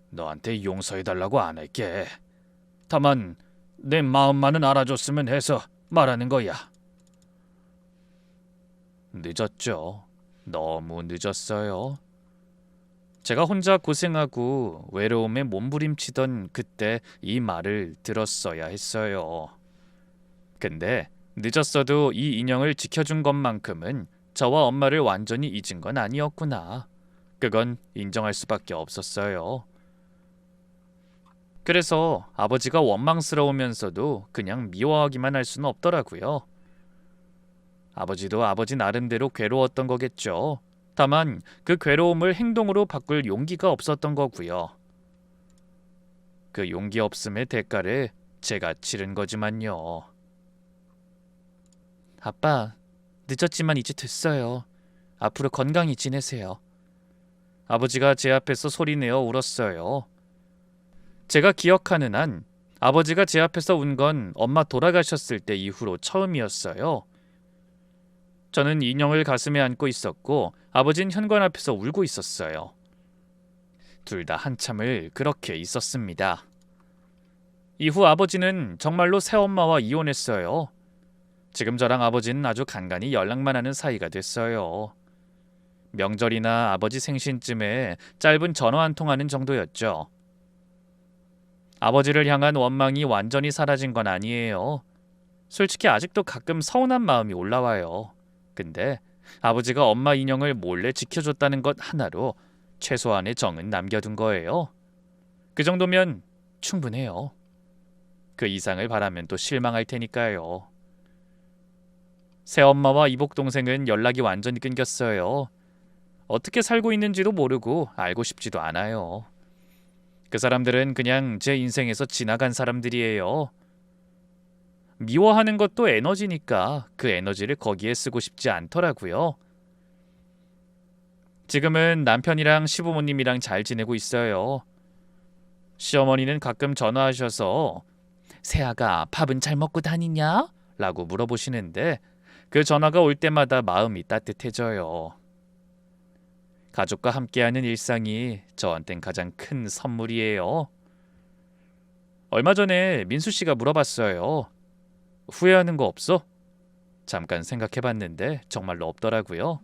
너한테 용서해달라고 안 할게. 다만 내 마음만은 알아줬으면 해서 말하는 거야. 늦었죠. 너무 늦었어요. 제가 혼자 고생하고 외로움에 몸부림치던 그때 이 말을 들었어야 했어요. 근데 늦었어도 이 인형을 지켜준 것만큼은 저와 엄마를 완전히 잊은 건 아니었구나. 그건 인정할 수밖에 없었어요. 그래서 아버지가 원망스러우면서도 그냥 미워하기만 할 수는 없더라고요. 아버지도 아버지 나름대로 괴로웠던 거겠죠. 다만 그 괴로움을 행동으로 바꿀 용기가 없었던 거고요. 그 용기 없음의 대가를 제가 치른 거지만요. 아빠, 늦었지만 이제 됐어요. 앞으로 건강히 지내세요. 아버지가 제 앞에서 소리내어 울었어요. 제가 기억하는 한 아버지가 제 앞에서 운 건 엄마 돌아가셨을 때 이후로 처음이었어요. 저는 인형을 가슴에 안고 있었고 아버지는 현관 앞에서 울고 있었어요. 둘 다 한참을 그렇게 있었습니다. 이후 아버지는 정말로 새엄마와 이혼했어요. 지금 저랑 아버지는 아주 간간히 연락만 하는 사이가 됐어요. 명절이나 아버지 생신쯤에 짧은 전화 한 통 하는 정도였죠. 아버지를 향한 원망이 완전히 사라진 건 아니에요. 솔직히 아직도 가끔 서운한 마음이 올라와요. 근데 아버지가 엄마 인형을 몰래 지켜줬다는 것 하나로 최소한의 정은 남겨둔 거예요. 그 정도면 충분해요. 그 이상을 바라면 또 실망할 테니까요. 새엄마와 이복동생은 연락이 완전히 끊겼어요. 어떻게 살고 있는지도 모르고 알고 싶지도 않아요. 그 사람들은 그냥 제 인생에서 지나간 사람들이에요. 미워하는 것도 에너지니까 그 에너지를 거기에 쓰고 싶지 않더라고요. 지금은 남편이랑 시부모님이랑 잘 지내고 있어요. 시어머니는 가끔 전화하셔서 새아가 밥은 잘 먹고 다니냐? 라고 물어보시는데 그 전화가 올 때마다 마음이 따뜻해져요. 가족과 함께하는 일상이 저한텐 가장 큰 선물이에요. 얼마 전에 민수 씨가 물어봤어요. 후회하는 거 없어? 잠깐 생각해봤는데 정말로 없더라고요.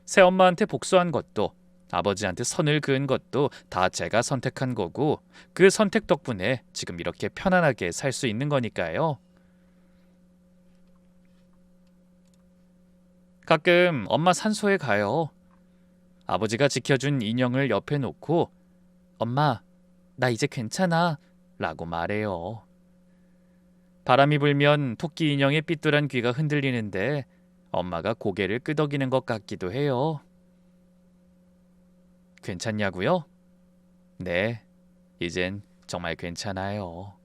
새엄마한테 복수한 것도 아버지한테 선을 그은 것도 다 제가 선택한 거고 그 선택 덕분에 지금 이렇게 편안하게 살 수 있는 거니까요. 가끔 엄마 산소에 가요. 아버지가 지켜준 인형을 옆에 놓고 엄마, 나 이제 괜찮아 라고 말해요. 바람이 불면 토끼 인형의 삐뚤한 귀가 흔들리는데 엄마가 고개를 끄덕이는 것 같기도 해요. 괜찮냐고요? 네, 이젠 정말 괜찮아요.